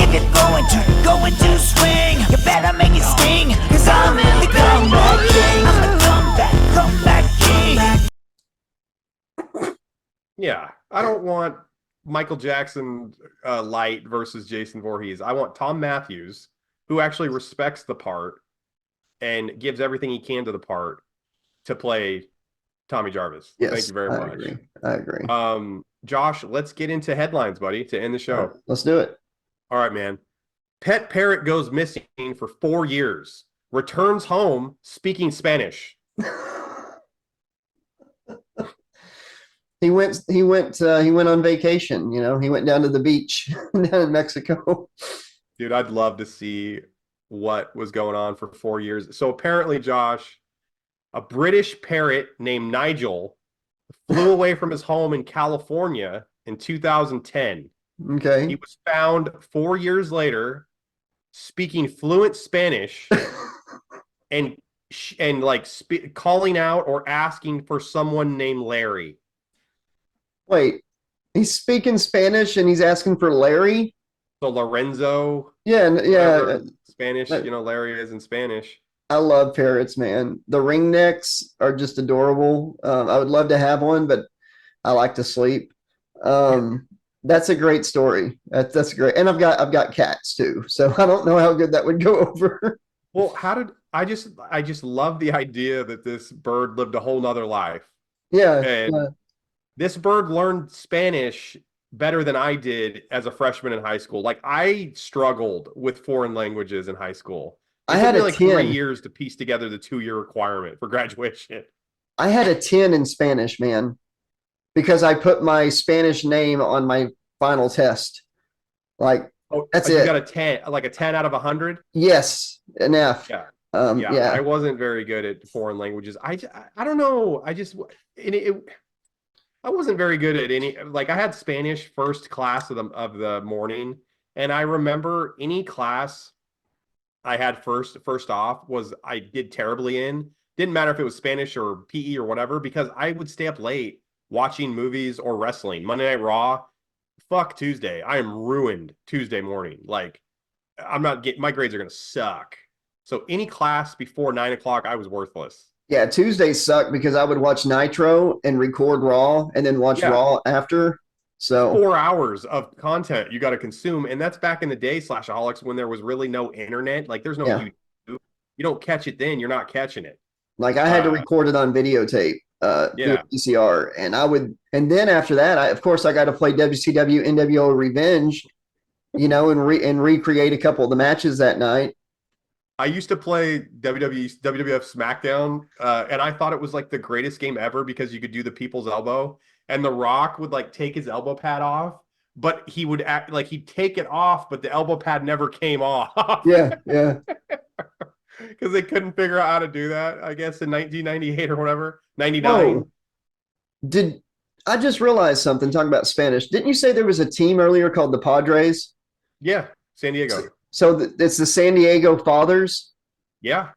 If you're going to swing, you better make it sting. Cause I'm the comeback king. I'm the comeback king. Yeah, I don't want Michael Jackson light versus Jason Voorhees. I want Tom Matthews, who actually respects the part and gives everything he can to the part, to play Tommy Jarvis. Yes, thank you very much. I agree. Josh, let's get into headlines, buddy, to end the show. Right, let's do it. All right, man. Pet parrot goes missing for 4 years. Returns home speaking Spanish. He went on vacation. He went down to the beach down in Mexico. Dude, I'd love to see what was going on for 4 years. So apparently, Josh, a British parrot named Nigel flew away from his home in California in 2010. Okay. He was found 4 years later speaking fluent Spanish and calling out or asking for someone named Larry. Wait, he's speaking Spanish and he's asking for Larry? So Lorenzo. Yeah. Spanish, Larry is in Spanish. I love parrots, man. The ringnecks are just adorable. I would love to have one, but I like to sleep. That's a great story. That's great. And I've got cats too, so I don't know how good that would go over. Well, I just love the idea that this bird lived a whole nother life. Yeah. And this bird learned Spanish better than I did as a freshman in high school. Like, I struggled with foreign languages in high school. I had like 3 years to piece together the 2-year requirement for graduation. I had a 10 in Spanish, man, because I put my Spanish name on my final test. Like, that's it. You got a 10, like a 10 out of 100? Yes, an F. Yeah. Yeah. I wasn't very good at foreign languages. I don't know. I wasn't very good at any. Like, I had Spanish first class of the morning, And I remember any class I had first off was I did terribly in. Didn't matter if it was Spanish or PE or whatever, because I would stay up late watching movies or wrestling. Monday Night Raw, fuck Tuesday. I am ruined Tuesday morning. Like, I'm not getting, my grades are gonna suck. So any class before 9 o'clock, I was worthless. Yeah, Tuesdays suck because I would watch Nitro and record Raw and then watch Raw after. So 4 hours of content you got to consume, and that's back in the day, Slashaholics, when there was really no internet. Like, there's no YouTube. You don't catch it then, you're not catching it. Like, I had to record it on videotape through VCR, and I would, and then after that, of course I got to play WCW NWO Revenge, you know, and recreate a couple of the matches that night. I used to play WWF SmackDown, and I thought it was like the greatest game ever because you could do the people's elbow, and The Rock would like take his elbow pad off, but he would act like he'd take it off, but the elbow pad never came off. Yeah. Because they couldn't figure out how to do that, I guess, in 1998 or whatever, 99. Oh, I just realized something talking about Spanish? Didn't you say there was a team earlier called the Padres? Yeah, San Diego. So it's the San Diego Fathers? Yeah.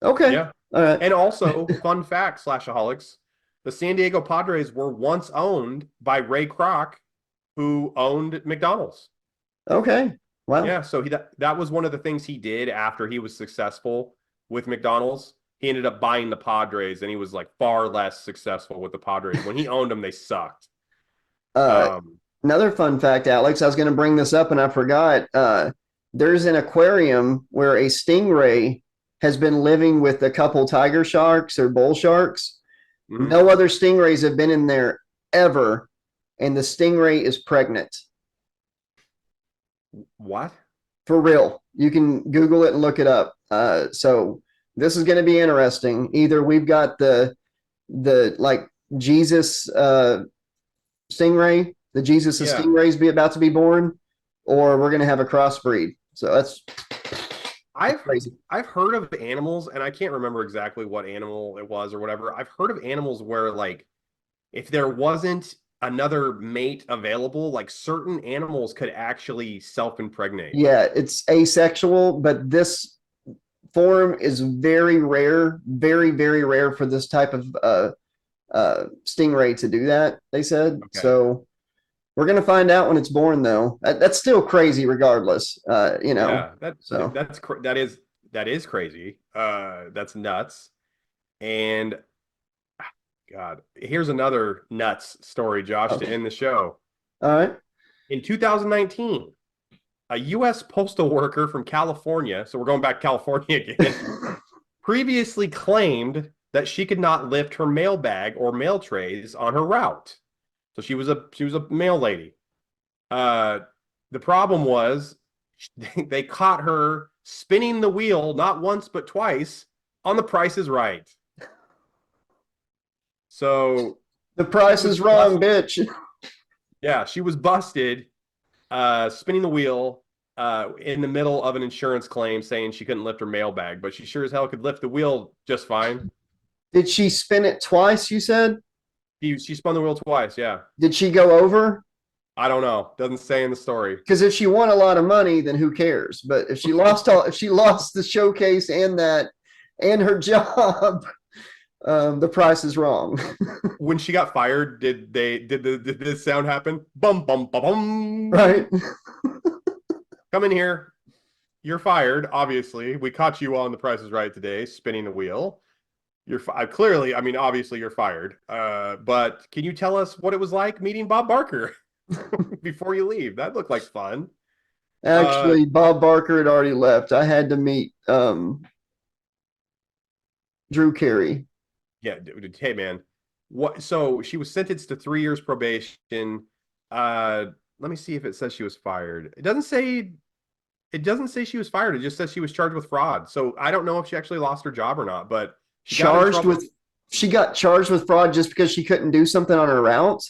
Okay. Yeah. All right. And also, fun fact, Slashaholics, the San Diego Padres were once owned by Ray Kroc, who owned McDonald's. Okay. Wow. Yeah, so that was one of the things he did after he was successful with McDonald's. He ended up buying the Padres, and he was like far less successful with the Padres. When he owned them, they sucked. Another fun fact, Alex, I was going to bring this up and I forgot. There's an aquarium where a stingray has been living with a couple tiger sharks or bull sharks. Mm-hmm. No other stingrays have been in there ever, and the stingray is pregnant. What? For real. You can Google it and look it up. So this is going to be interesting. Either we've got the like Jesus stingray, the Jesus of stingrays about to be born, or we're going to have a crossbreed. So that's crazy. I've heard of animals, and I can't remember exactly what animal it was or whatever. I've heard of animals where, like, if there wasn't another mate available, like certain animals could actually self-impregnate. Yeah, it's asexual, but this form is very rare, very, very rare for this type of stingray to do that, they said. Okay. So we're going to find out when it's born, though. That's still crazy regardless, you know. Yeah, that is crazy. That's nuts. And God, here's another nuts story, Josh, to end the show. All right. In 2019, a U.S. postal worker from California, so we're going back to California again, previously claimed that she could not lift her mail bag or mail trays on her route. So she was a mail lady. The problem was they caught her spinning the wheel not once but twice on The Price is Right. So The Price is Wrong, bitch. Yeah, she was busted spinning the wheel in the middle of an insurance claim, saying she couldn't lift her mail bag, but she sure as hell could lift the wheel just fine. Did she spin it twice, you said? She spun the wheel twice, yeah. Did she go over? I don't know. Doesn't say in the story. Because if she won a lot of money, then who cares? But if she lost the showcase and her job, The Price is Wrong. When she got fired, did this sound happen? Bum bum bum bum. Right. Come in here. You're fired. Obviously, we caught you on The Price is Right today, spinning the wheel. You're clearly. I mean, obviously, you're fired. But can you tell us what it was like meeting Bob Barker before you leave? That looked like fun. Actually, Bob Barker had already left. I had to meet Drew Carey. Yeah, dude, hey man, what? So she was sentenced to 3 years probation. Let me see if it says she was fired. It doesn't say she was fired. It just says she was charged with fraud. So I don't know if she actually lost her job or not. But she got charged with fraud just because she couldn't do something on her route.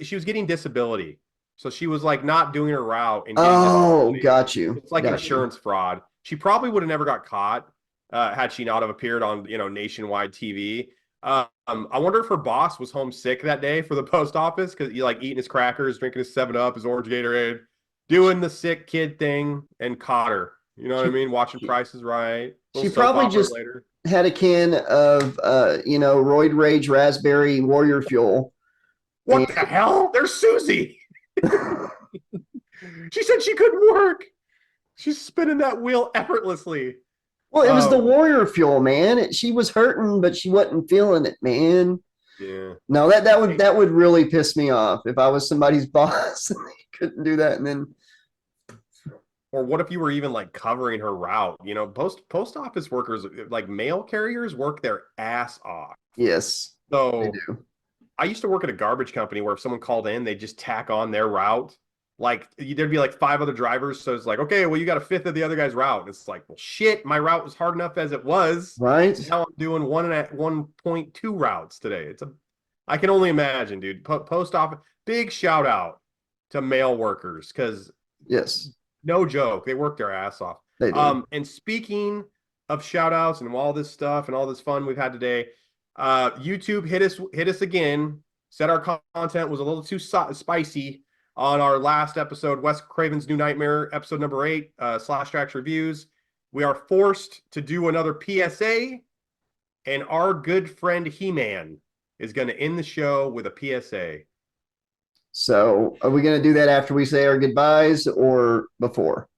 She was getting disability, so she was like not doing her route. And got you. It's like insurance fraud. She probably would have never got caught. Had she not have appeared on, nationwide TV. I wonder if her boss was homesick that day for the post office because he like eating his crackers, drinking his 7-Up, his orange Gatorade, doing the sick kid thing and caught her. You know what I mean? Watching Price is Right. She Little soap probably opera just later. had a can of, Roid Rage Raspberry Warrior Fuel. What the hell? There's Susie. She said she couldn't work. She's spinning that wheel effortlessly. Well, it was the Warrior Fuel, man. She was hurting, but she wasn't feeling it, man. Yeah. No, that would really piss me off if I was somebody's boss and they couldn't do that. And then, or what if you were even like covering her route? You know, post office workers, like mail carriers, work their ass off. yes, So they do. I used to work at a garbage company where if someone called in, they just tack on their route. Like there'd be like 5 other drivers, so it's like, okay, well, you got a fifth of the other guy's route. It's like, well, shit, my route was hard enough as it was. Right. Now I'm doing 1.2 routes today. I can only imagine, dude. Post office, big shout out to mail workers because yes, no joke, they work their ass off. they do. And speaking of shout outs and all this stuff and all this fun we've had today, YouTube hit us again. Said our content was a little too spicy. On our last episode, Wes Craven's New Nightmare, episode number 8, Slash Trax Reviews, we are forced to do another PSA, and our good friend He-Man is going to end the show with a PSA. So are we going to do that after we say our goodbyes or before?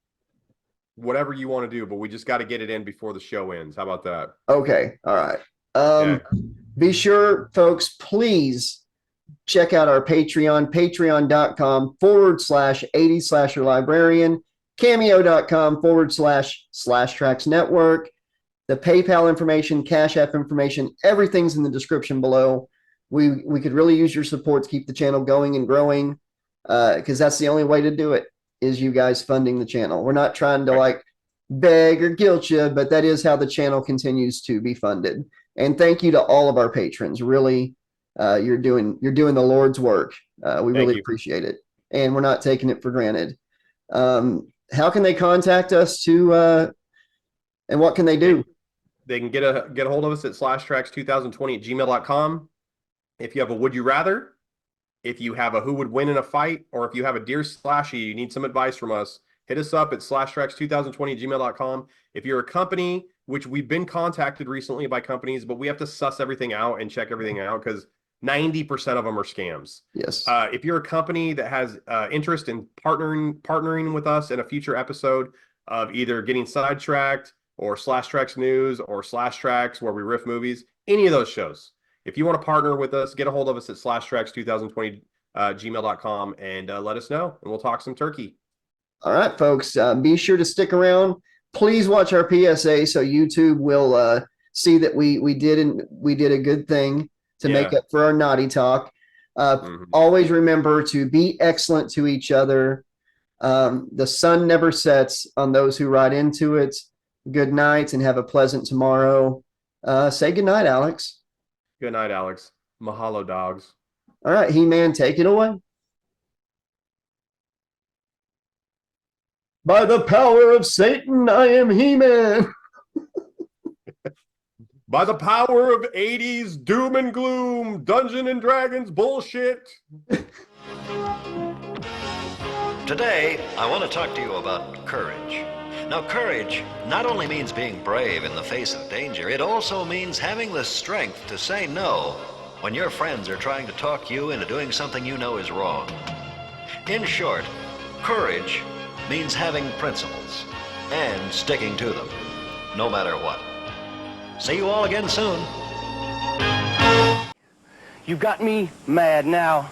Whatever you want to do, but we just got to get it in before the show ends. How about that? Okay. All right. Be sure, folks, please check out our Patreon, patreon.com/80slasherlibrarian, cameo.com/Slash Trax Network. The PayPal information, Cash App information, everything's in the description below. We could really use your support to keep the channel going and growing, because that's the only way to do it, is you guys funding the channel. We're not trying to like beg or guilt you, but that is how the channel continues to be funded. And thank you to all of our patrons. Really, you're doing the Lord's work. We really appreciate it, and we're not taking it for granted. How can they contact us and what can they do? They can get a hold of us at slashtrax2020@gmail.com. If you have a would you rather, if you have a who would win in a fight, or if you have a dear Slashy, you need some advice from us, hit us up at slashtrax2020@gmail.com. If you're a company, which we've been contacted recently by companies, but we have to suss everything out and check everything out because 90% of them are scams. Yes. If you're a company that has interest in partnering with us in a future episode of either getting sidetracked or Slash Trax News or Slash Trax where we riff movies, any of those shows, if you want to partner with us, get a hold of us at slashtrax2020@gmail.com and let us know, and we'll talk some turkey. All right, folks, be sure to stick around. Please watch our PSA so YouTube will see that we did a good thing to make up for our naughty talk. Always remember to be excellent to each other. The sun never sets on those who ride into it. Good night and have a pleasant tomorrow. Say good night, Alex. Good night, Alex. Mahalo, dogs. All right, He-Man, take it away. By the power of Satan, I am He-Man. By the power of 80s doom and gloom, Dungeon and Dragons bullshit. Today, I want to talk to you about courage. Now, courage not only means being brave in the face of danger, it also means having the strength to say no when your friends are trying to talk you into doing something you know is wrong. In short, courage means having principles and sticking to them, no matter what. See you all again soon. You got me mad now.